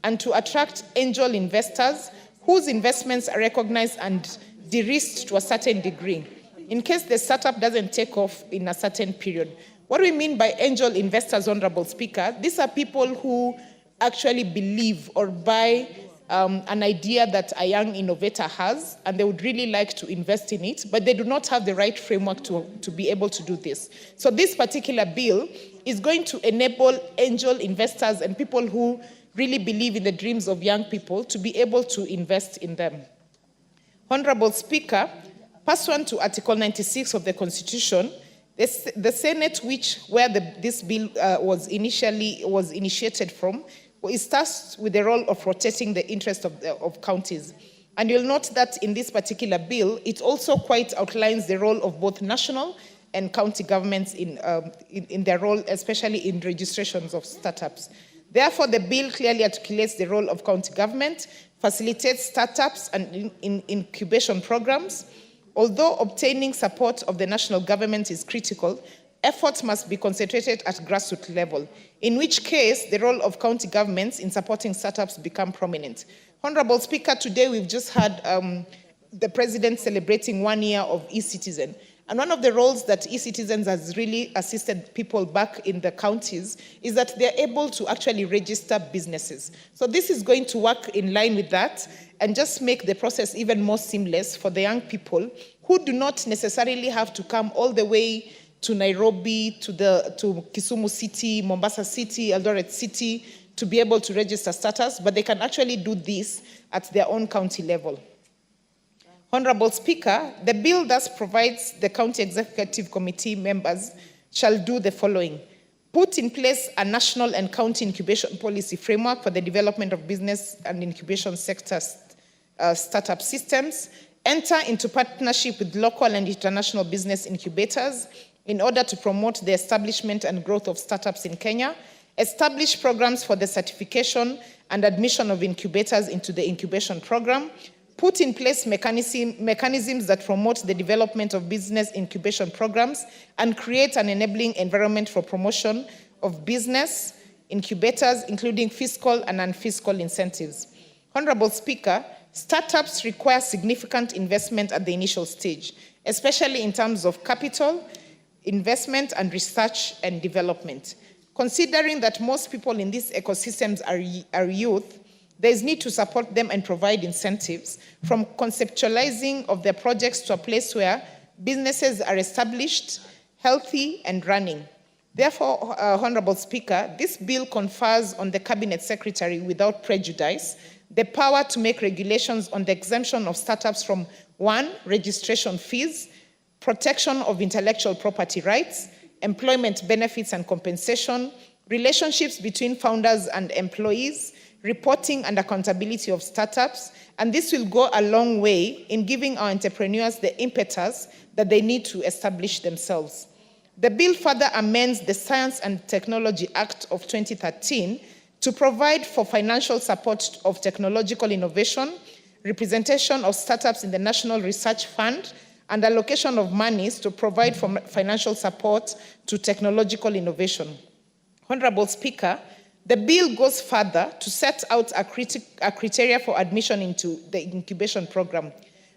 and to attract angel investors whose investments are recognized and de-risked to a certain degree, in case the startup doesn't take off in a certain period. What do we mean by angel investors, Honorable Speaker? These are people who actually believe or buy an idea that a young innovator has, and they would really like to invest in it, but they do not have the right framework to be able to do this. So this particular bill is going to enable angel investors and people who really believe in the dreams of young people to be able to invest in them. Honorable Speaker, pursuant to Article 96 of the Constitution, the Senate, where this bill was initiated from, is tasked with the role of protecting the interest of counties. And you'll note that in this particular bill, it also quite outlines the role of both national and county governments in their role, especially in registrations of startups. Therefore, the bill clearly articulates the role of county government, facilitates startups and incubation programs. Although obtaining support of the national government is critical, efforts must be concentrated at grassroots level, in which case the role of county governments in supporting startups become prominent. Honorable Speaker, today we've just had the President celebrating 1 year of e-citizen. And one of the roles that e-citizens has really assisted people back in the counties is that they're able to actually register businesses. So this is going to work in line with that and just make the process even more seamless for the young people who do not necessarily have to come all the way to Nairobi, to Kisumu City, Mombasa City, Eldoret City, to be able to register startups, but they can actually do this at their own county level. Honorable Speaker, the bill thus provides the County Executive Committee members shall do the following: put in place a national and county incubation policy framework for the development of business and incubation sector startup systems, enter into partnership with local and international business incubators in order to promote the establishment and growth of startups in Kenya, establish programs for the certification and admission of incubators into the incubation program, put in place mechanisms that promote the development of business incubation programs, and create an enabling environment for promotion of business incubators, including fiscal and non-fiscal incentives. Honorable Speaker, startups require significant investment at the initial stage, especially in terms of capital, investment, and research and development. Considering that most people in these ecosystems are youth, there is need to support them and provide incentives, from conceptualizing of their projects to a place where businesses are established, healthy, and running. Therefore, Honorable Speaker, this bill confers on the Cabinet Secretary, without prejudice, the power to make regulations on the exemption of startups from 1, registration fees, protection of intellectual property rights, employment benefits and compensation, relationships between founders and employees, reporting and accountability of startups, and this will go a long way in giving our entrepreneurs the impetus that they need to establish themselves. The bill further amends the Science and Technology Act of 2013 to provide for financial support of technological innovation, representation of startups in the National Research Fund, and allocation of monies to provide for financial support to technological innovation. Honorable Speaker, the bill goes further to set out a criteria for admission into the incubation program.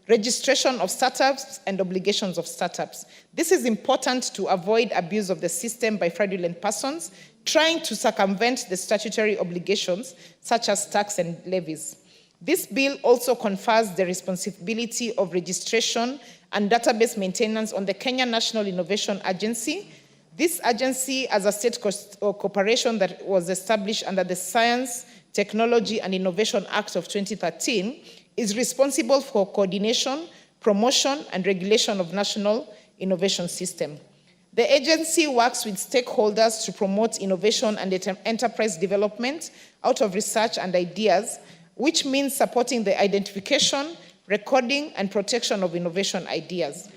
registration of startups, and obligations of startups. This is important to avoid abuse of the system by fraudulent persons trying to circumvent the statutory obligations, such as tax and levies. This bill also confers the responsibility of registration and database maintenance on the Kenya National Innovation Agency. This agency, as a state corporation that was established under the Science, Technology and Innovation Act of 2013, is responsible for coordination, promotion, and regulation of national innovation system. The agency works with stakeholders to promote innovation and enterprise development out of research and ideas, which means supporting the identification, recording, and protection of innovation ideas.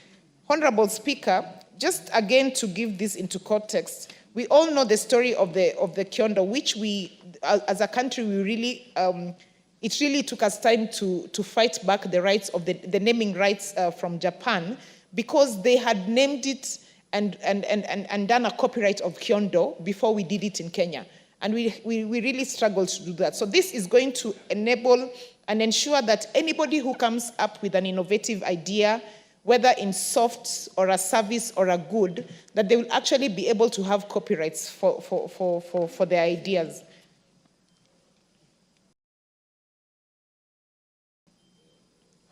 Honorable Speaker, just again to give this into context, we all know the story of the Kyondo, which we, as a country, we really, it really took us time to fight back the rights of the naming rights from Japan, because they had named it and done a copyright of Kyondo before we did it in Kenya. And we really struggled to do that. So this is going to enable and ensure that anybody who comes up with an innovative idea, whether in soft or a service or a good, that they will actually be able to have copyrights for their ideas.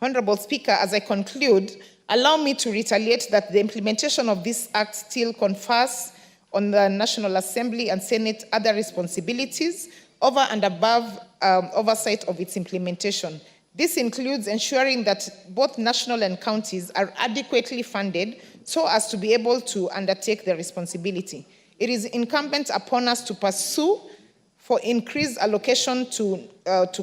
Honorable Speaker, as I conclude, allow me to reiterate that the implementation of this act still confers on the National Assembly and Senate other responsibilities over and above oversight of its implementation. This includes ensuring that both national and counties are adequately funded so as to be able to undertake their responsibility. It is incumbent upon us to pursue for increased allocation to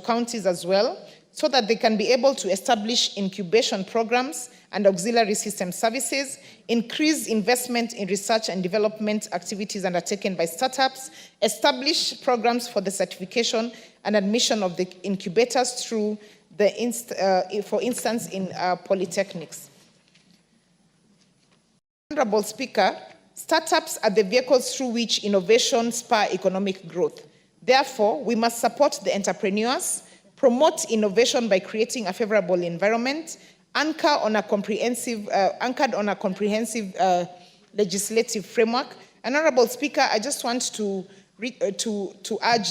counties as well, so that they can be able to establish incubation programs and auxiliary system services, increase investment in research and development activities undertaken by startups, establish programs for the certification and admission of the incubators through for instance, in polytechnics. Honorable Speaker, startups are the vehicles through which innovation spur economic growth. Therefore, we must support the entrepreneurs, promote innovation by creating a favorable environment, anchored on a comprehensive legislative framework. And Honorable Speaker, I just want to urge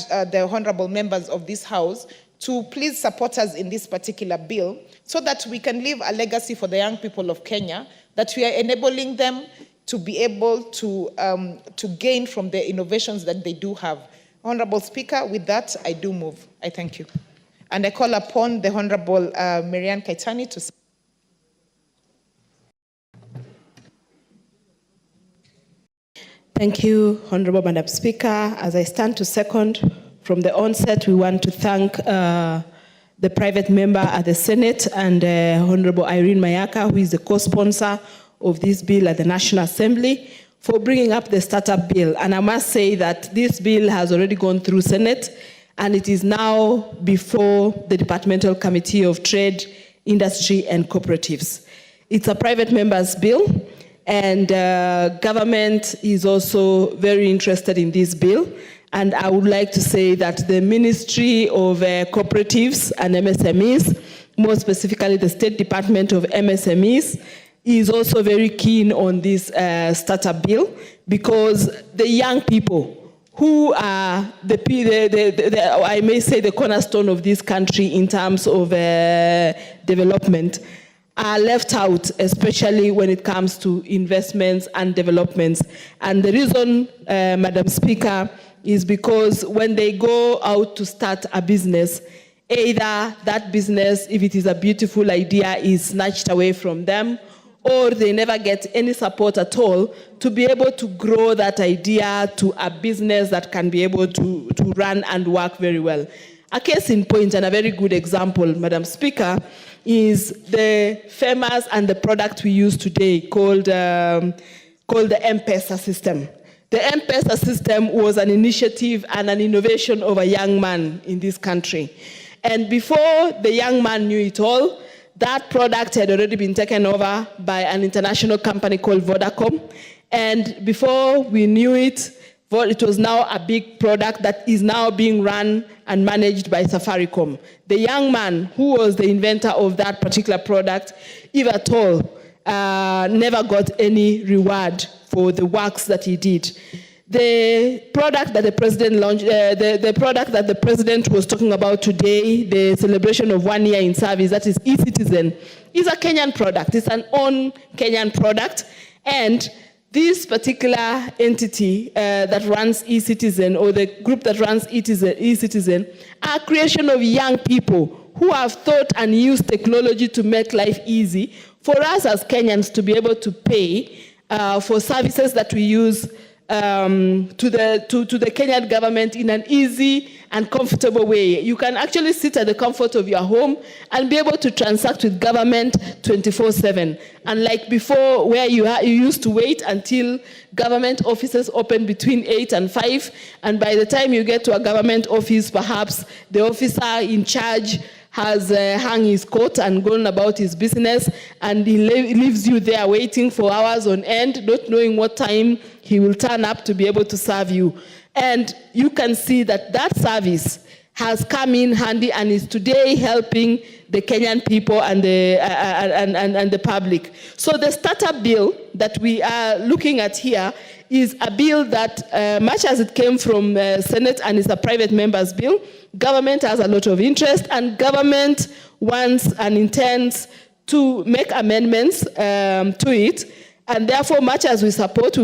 the honorable members of this House to please support us in this particular bill, so that we can leave a legacy for the young people of Kenya, that we are enabling them to be able to gain from the innovations that they do have. Honorable Speaker, with that, I do move. I thank you. And I call upon the Honorable Marianne Kaitani to... Thank you, Honorable Madam Speaker. As I stand to second, from the onset, we want to thank the private member at the Senate and Honorable Irene Mayaka, who is the co-sponsor of this bill at the National Assembly, for bringing up the startup bill. And I must say that this bill has already gone through Senate, and it is now before the Departmental Committee of Trade, Industry and Cooperatives. It's a private member's bill, and government is also very interested in this bill. And I would like to say that the Ministry of Cooperatives and MSMEs, more specifically the State Department of MSMEs, is also very keen on this startup bill, because the young people who are I may say the cornerstone of this country in terms of development are left out, especially when it comes to investments and developments. And the reason, Madam Speaker, is because when they go out to start a business, either that business, if it is a beautiful idea, is snatched away from them, or they never get any support at all to be able to grow that idea to a business that can be able to run and work very well. A case in point, and a very good example, Madam Speaker, is the famous and the product we use today called the M-Pesa system. The M-Pesa system was an initiative and an innovation of a young man in this country. And before the young man knew it all, that product had already been taken over by an international company called Vodacom. And before we knew it, For it was now a big product that is now being run and managed by Safaricom. The young man who was the inventor of that particular product, if at all, never got any reward for the works that he did. The product that the president launched, the product that the president was talking about today, the celebration of 1 year in service, that is eCitizen, is a Kenyan product. It's an own Kenyan product. And this particular entity that runs eCitizen, or the group that runs eCitizen, are a creation of young people who have thought and used technology to make life easy for us as Kenyans to be able to pay for services that we use to the Kenyan government in an easy and comfortable way. You can actually sit at the comfort of your home and be able to transact with government 24/7. Unlike before, where you used to wait until government offices open between 8 and 5, and by the time you get to a government office, perhaps the officer in charge has hung his coat and gone about his business, and he leaves you there waiting for hours on end, not knowing what time he will turn up to be able to serve you. And you can see that that service has come in handy and is today helping the Kenyan people and the public. So the startup bill that we are looking at here is a bill that, much as it came from Senate and is a private member's bill, government has a lot of interest, and government wants and intends to make amendments to it. And therefore, much as we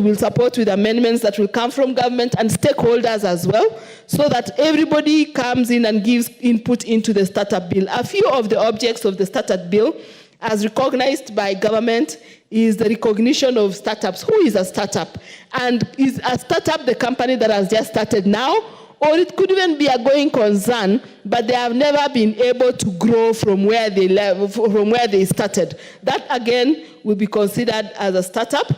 will support with amendments that will come from government and stakeholders as well, so that everybody comes in and gives input into the startup bill. A few of the objects of the startup bill, as recognized by government, is the recognition of startups. Who is a startup? And is a startup the company that has just started now? Or it could even be a going concern, but they have never been able to grow from where they started. That, again, will be considered as a startup.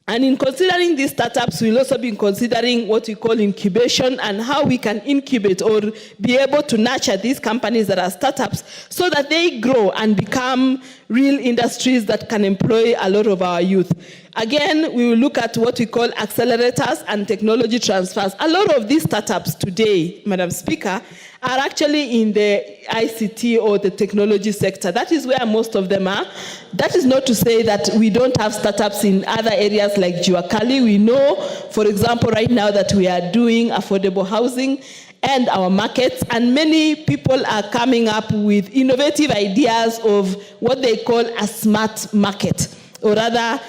And in considering these startups, we'll also be considering what we call incubation and how we can incubate or be able to nurture these companies that are startups so that they grow and become real industries that can employ a lot of our youth. Again, we will look at what we call accelerators and technology transfers. A lot of these startups today, Madam Speaker, are actually in the ICT or the technology sector. That is where most of them are. That is not to say that we don't have startups in other areas like Juakali. We know, for example, right now that we are doing affordable housing and our markets, and many people are coming up with innovative ideas of what they call a smart market, or rather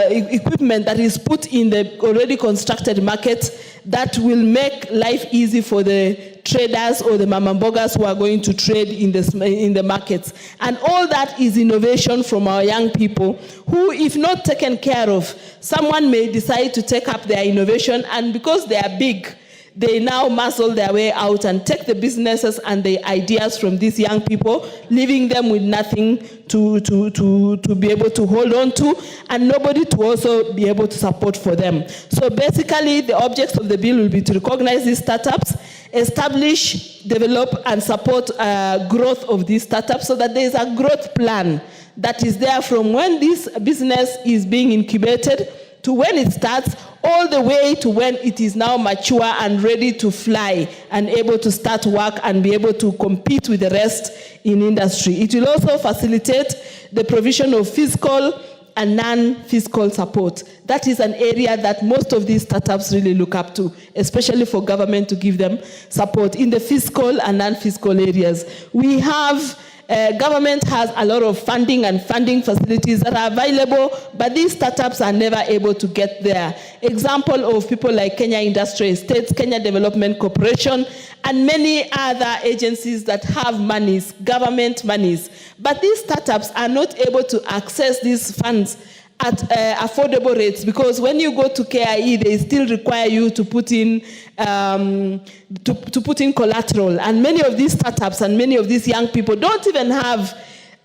equipment that is put in the already constructed market that will make life easy for the traders or the mamambogas who are going to trade in the markets. And all that is innovation from our young people who, if not taken care of, someone may decide to take up their innovation, and because they are big, they now muscle their way out and take the businesses and the ideas from these young people, leaving them with nothing to be able to hold on to, and nobody to also be able to support for them. So basically, the objects of the bill will be to recognize these startups, establish, develop, and support growth of these startups so that there is a growth plan that is there from when this business is being incubated to when it starts, all the way to when it is now mature and ready to fly and able to start work and be able to compete with the rest in industry. It will also facilitate the provision of fiscal and non-fiscal support. That is an area that most of these startups really look up to, especially for government to give them support in the fiscal and non-fiscal areas. We have government has a lot of funding and funding facilities that are available, but these startups are never able to get there. Example of people like Kenya Industrial Estates, Kenya Development Corporation, and many other agencies that have monies, government monies. But these startups are not able to access these funds at affordable rates, because when you go to KIE, they still require you to put in collateral, and many of these startups and many of these young people don't even have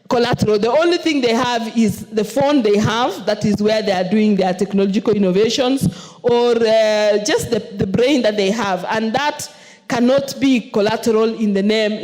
collateral. The only thing they have is the phone they have, that is where they are doing their technological innovations, or just the brain that they have, and that cannot be collateral in the name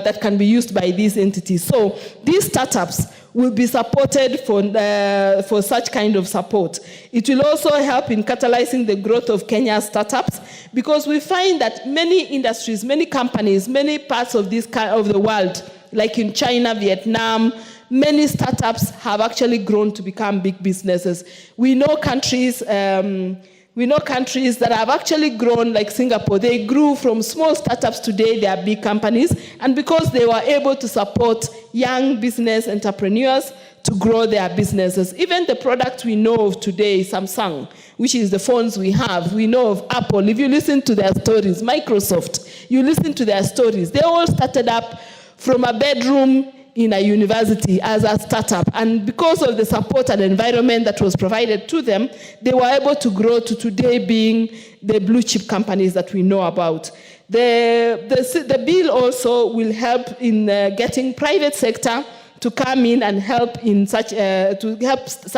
that can be used by these entities. So these startups will be supported for such kind of support. It will also help in catalyzing the growth of Kenya's startups, because we find that many industries, many companies, many parts of the world, like in China, Vietnam, many startups have actually grown to become big businesses. We know countries that have actually grown, like Singapore. They grew from small startups, today they are big companies, and because they were able to support young business entrepreneurs to grow their businesses. Even the product we know of today, Samsung, which is the phones we have, we know of Apple. If you listen to their stories, Microsoft, you listen to their stories, they all started up from a bedroom in a university as a startup, and because of the support and environment that was provided to them, they were able to grow to today being the blue chip companies that we know about. The bill also will help in getting private sector to come in and help in such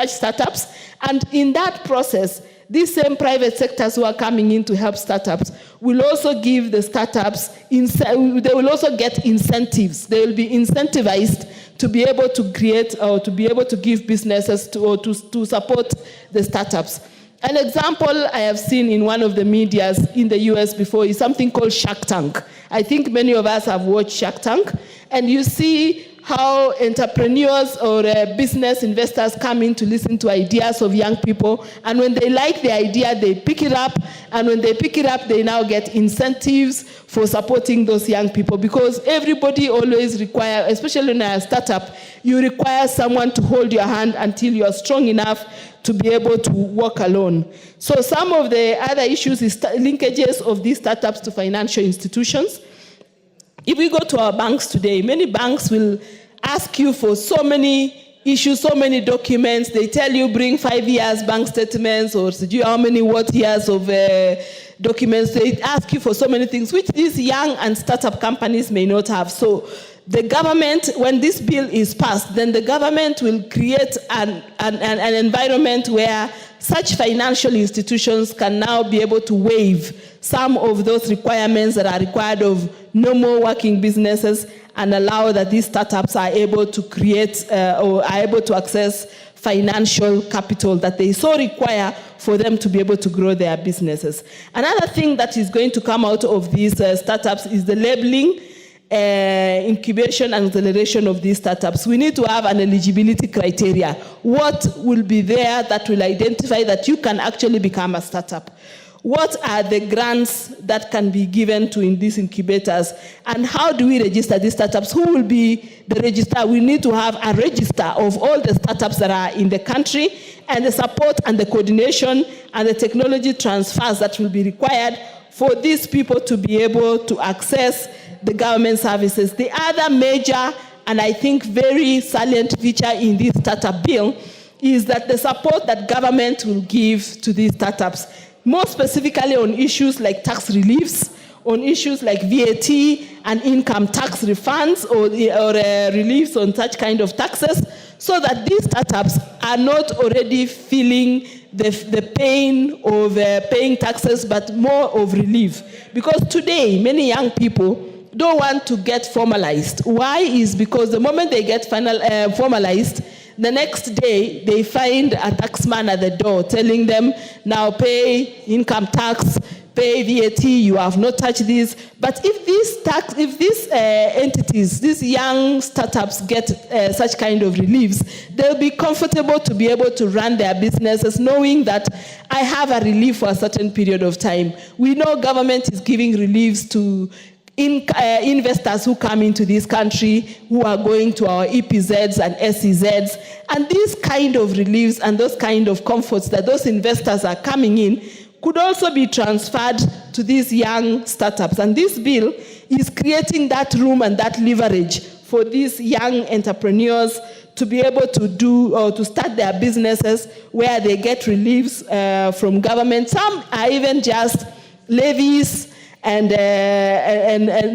startups, and in that process, these same private sectors who are coming in to help startups will also give the startups, they will also get incentives. They will be incentivized to be able to create or to be able to give businesses to support the startups. An example I have seen in one of the medias in the US before is something called Shark Tank. I think many of us have watched Shark Tank, and you see how entrepreneurs or business investors come in to listen to ideas of young people, and when they like the idea, they pick it up, and when they pick it up, they now get incentives for supporting those young people, because everybody always requires, especially in a startup, you require someone to hold your hand until you are strong enough to be able to walk alone. So some of the other issues is linkages of these startups to financial institutions. If we go to our banks today, many banks will ask you for so many issues, so many documents. They tell you bring 5 years bank statements, or how many years of documents. They ask you for so many things, which these young and startup companies may not have. So the government, when this bill is passed, then the government will create an environment where such financial institutions can now be able to waive some of those requirements that are required of normal working businesses, and allow that these startups are able to create or are able to access financial capital that they so require for them to be able to grow their businesses. Another thing that is going to come out of these startups is the labeling, incubation and acceleration of these startups. We need to have an eligibility criteria. What will be there that will identify that you can actually become a startup? What are the grants that can be given to in these incubators? And how do we register these startups? Who will be the registrar? We need to have a register of all the startups that are in the country, and the support and the coordination and the technology transfers that will be required for these people to be able to access the government services. The other major and I think very salient feature in this startup bill is that the support that government will give to these startups, more specifically on issues like tax reliefs, on issues like VAT and income tax refunds or reliefs on such kind of taxes, so that these startups are not already feeling the pain of paying taxes, but more of relief. Because today, many young people don't want to get formalized. Why? Is because the moment they get formalized, the next day they find a taxman at the door telling them, now pay income tax, pay VAT, you have not touched this. But if these entities, these young startups get such kind of reliefs, they'll be comfortable to be able to run their businesses knowing that I have a relief for a certain period of time. We know government is giving reliefs to investors who come into this country, who are going to our EPZs and SEZs, and these kind of reliefs and those kind of comforts that those investors are coming in could also be transferred to these young startups. And this bill is creating that room and that leverage for these young entrepreneurs to be able to do or to start their businesses where they get reliefs from government. Some are even just levies and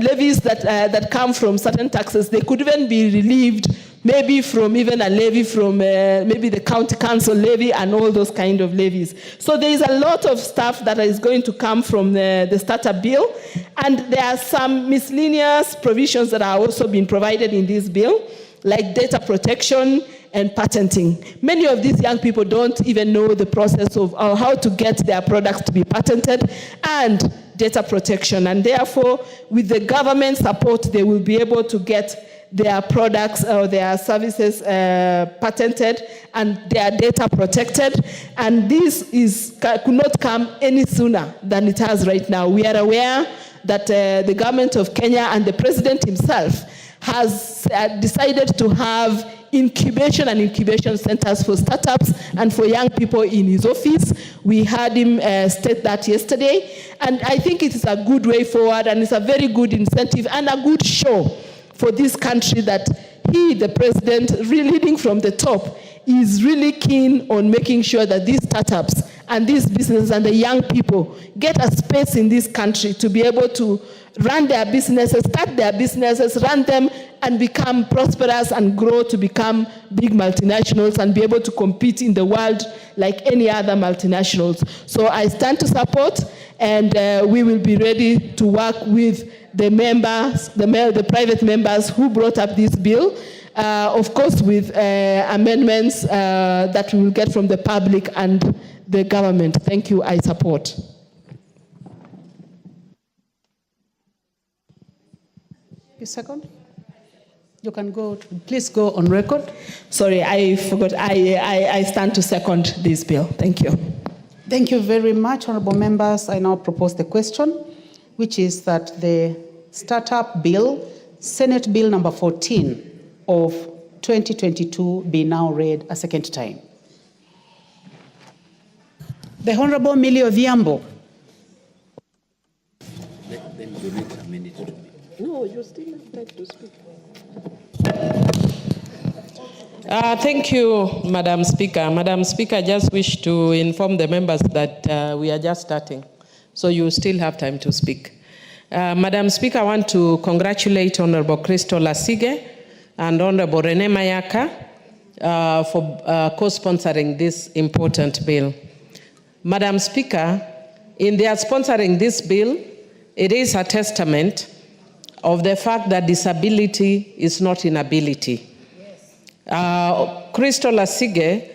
levies that come from certain taxes. They could even be relieved maybe from even a levy from maybe the county council levy and all those kind of levies. So there is a lot of stuff that is going to come from the startup bill, and there are some miscellaneous provisions that are also being provided in this bill. like data protection and patenting. Many of these young people don't even know the process of how to get their products to be patented and data protection. And therefore, with the government support, they will be able to get their products or their services patented and their data protected. And this could not come any sooner than it has right now. We are aware that the government of Kenya and the president himself has decided to have incubation centers for startups and for young people in his office. We heard him state that yesterday. And I think it is a good way forward, and it's a very good incentive and a good show for this country that he, the president, really leading from the top, is really keen on making sure that these startups and these businesses and the young people get a space in this country to be able to run their businesses, start their businesses, run them, and become prosperous and grow to become big multinationals and be able to compete in the world like any other multinationals. So I stand to support, and we will be ready to work with the members, the private members who brought up this bill, of course with amendments that we will get from the public and the government. Thank you, I support. A second. You can go, please go on record. Sorry, I forgot. I stand to second this bill. Thank you. Thank you very much, honorable members. I now propose the question, which is that the startup bill, Senate Bill number 14 of 2022, be now read a second time. The Honorable Millie Odhiambo. Then donate a minute to me. No, you still have time to speak. Thank you, Madam Speaker. Madam Speaker, I just wish to inform the members that we are just starting, so you still have time to speak. Madam Speaker, I want to congratulate Honorable Crystal Asige and Honorable Rene Mayaka for co-sponsoring this important bill. Madam Speaker, in their sponsoring this bill, it is a testament of the fact that disability is not inability. Crystal Asige,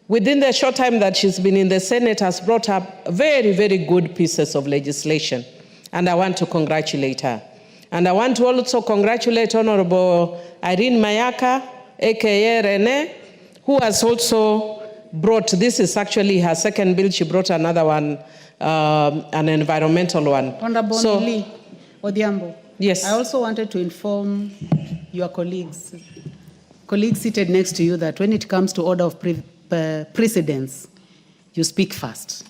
within the short time that she's been in the Senate, has brought up very, very good pieces of legislation, and I want to congratulate her. And I want to also congratulate Honorable Irene Mayaka, aka Rene, who has also brought, this is actually her second bill, she brought another one, an environmental one. Honorable Millie Odhiambo. Yes. I also wanted to inform your colleagues seated next to you that when it comes to order of precedence, you speak first.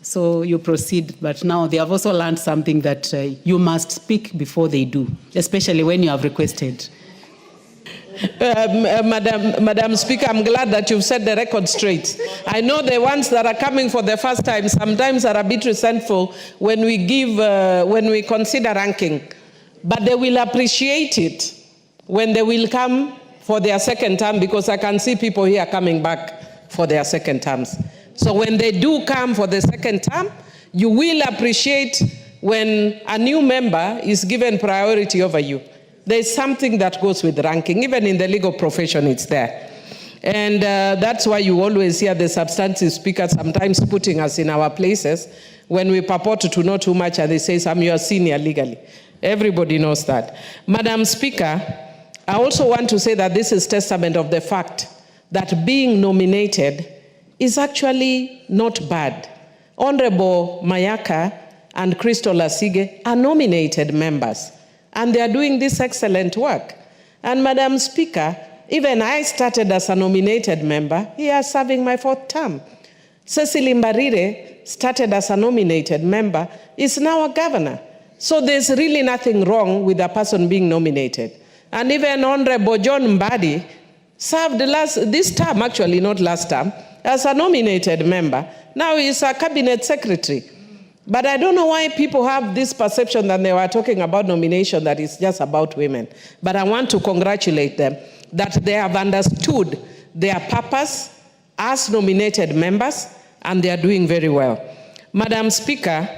So you proceed, but now they have also learned something that you must speak before they do, especially when you have requested. Madam Speaker, I'm glad that you've set the record straight. I know the ones that are coming for the first time sometimes are a bit resentful when we consider ranking, but they will appreciate it when they will come for their second term, because I can see people here coming back for their second terms. So when they do come for the second term, you will appreciate when a new member is given priority over you. There's something that goes with ranking. Even in the legal profession, it's there. And that's why you always hear the substantive speaker sometimes putting us in our places when we purport to know too much and they say, I'm your senior legally. Everybody knows that. Madam Speaker, I also want to say that this is testament of the fact that being nominated is actually not bad. Honorable Mayaka and Crystal Asige are nominated members, and they are doing this excellent work. And Madam Speaker, even I started as a nominated member. Here serving my 4th term. Cecily Mbarire started as a nominated member, is now a governor. So there's really nothing wrong with a person being nominated. And even Honorable John Mbadi served this term, actually not last term, as a nominated member. Now he's a cabinet secretary. But I don't know why people have this perception that they were talking about nomination that is just about women. But I want to congratulate them that they have understood their purpose as nominated members, and they are doing very well. Madam Speaker,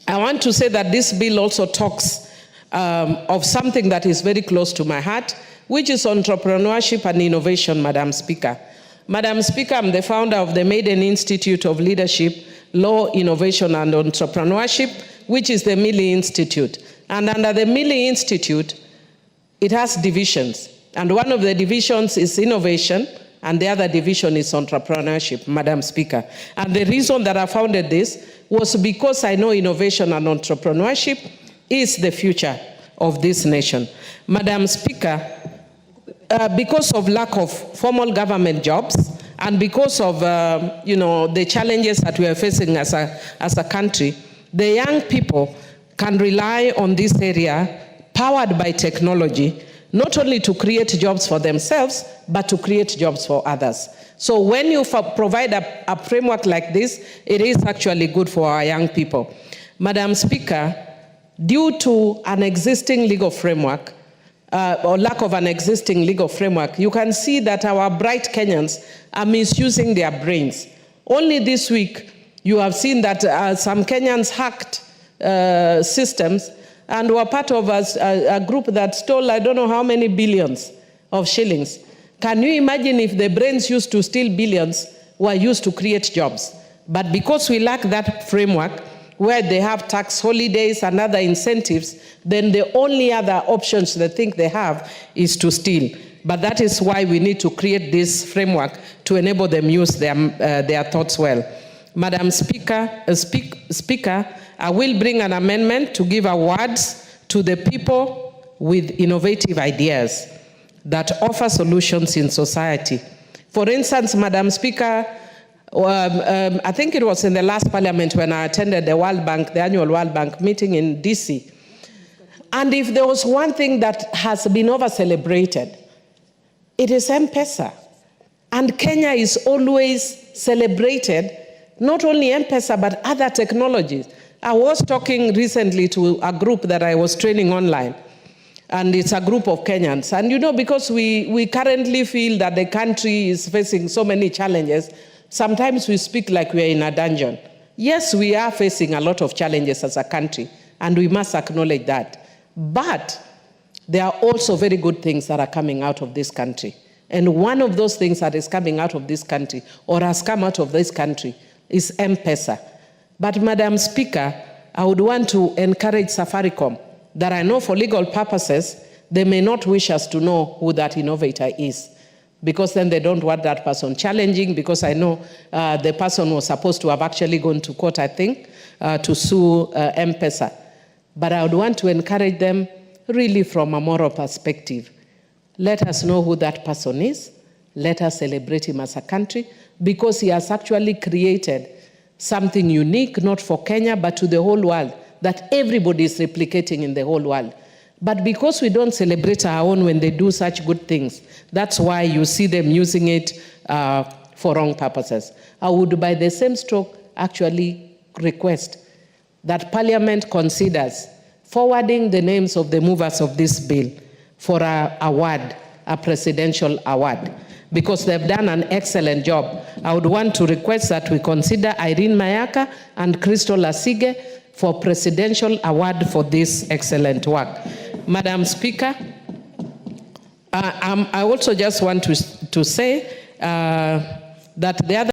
I want to say that this bill also talks of something that is very close to my heart, which is entrepreneurship and innovation, Madam Speaker. Madam Speaker, I'm the founder of the Maiden Institute of Leadership, Law, Innovation and Entrepreneurship, which is the Milley Institute. And under the Milley Institute, it has divisions. And one of the divisions is innovation, and the other division is entrepreneurship, Madam Speaker. And the reason that I founded this was because I know innovation and entrepreneurship is the future of this nation. Madam Speaker, because of lack of formal government jobs and because of the challenges that we are facing as a country, the young people can rely on this area powered by technology, not only to create jobs for themselves, but to create jobs for others. So when you provide a framework like this, it is actually good for our young people. Madam Speaker, due to an existing legal framework, or lack of an existing legal framework, you can see that our bright Kenyans are misusing their brains. Only this week, you have seen that some Kenyans hacked systems and were part of a group that stole I don't know how many billions of shillings. Can you imagine if the brains used to steal billions were used to create jobs? But because we lack that framework, where they have tax holidays and other incentives, then the only other options they think they have is to steal. But that is why we need to create this framework to enable them use their thoughts well. Madam Speaker, I will bring an amendment to give awards to the people with innovative ideas that offer solutions in society. For instance, Madam Speaker, I think it was in the last Parliament when I attended the World Bank, the annual World Bank meeting in DC. And if there was one thing that has been over-celebrated, it is M-Pesa. And Kenya is always celebrated, not only M-Pesa, but other technologies. I was talking recently to a group that I was training online, and it's a group of Kenyans. And because we currently feel that the country is facing so many challenges, sometimes we speak like we are in a dungeon. Yes, we are facing a lot of challenges as a country, and we must acknowledge that. But there are also very good things that are coming out of this country. And one of those things that is coming out of this country, or has come out of this country, is M-Pesa. But Madam Speaker, I would want to encourage Safaricom that I know for legal purposes, they may not wish us to know who that innovator is, because then they don't want that person challenging, because I know the person was supposed to have actually gone to court, I think, to sue M-Pesa. But I would want to encourage them really from a moral perspective. Let us know who that person is. Let us celebrate him as a country, because he has actually created something unique, not for Kenya, but to the whole world, that everybody is replicating in the whole world. But because we don't celebrate our own when they do such good things, that's why you see them using it for wrong purposes. I would, by the same stroke, actually request that Parliament considers forwarding the names of the movers of this bill for an award, a presidential award, because they've done an excellent job. I would want to request that we consider Irene Mayaka and Crystal Asige for presidential award for this excellent work. Madam Speaker, I also just want to say that the other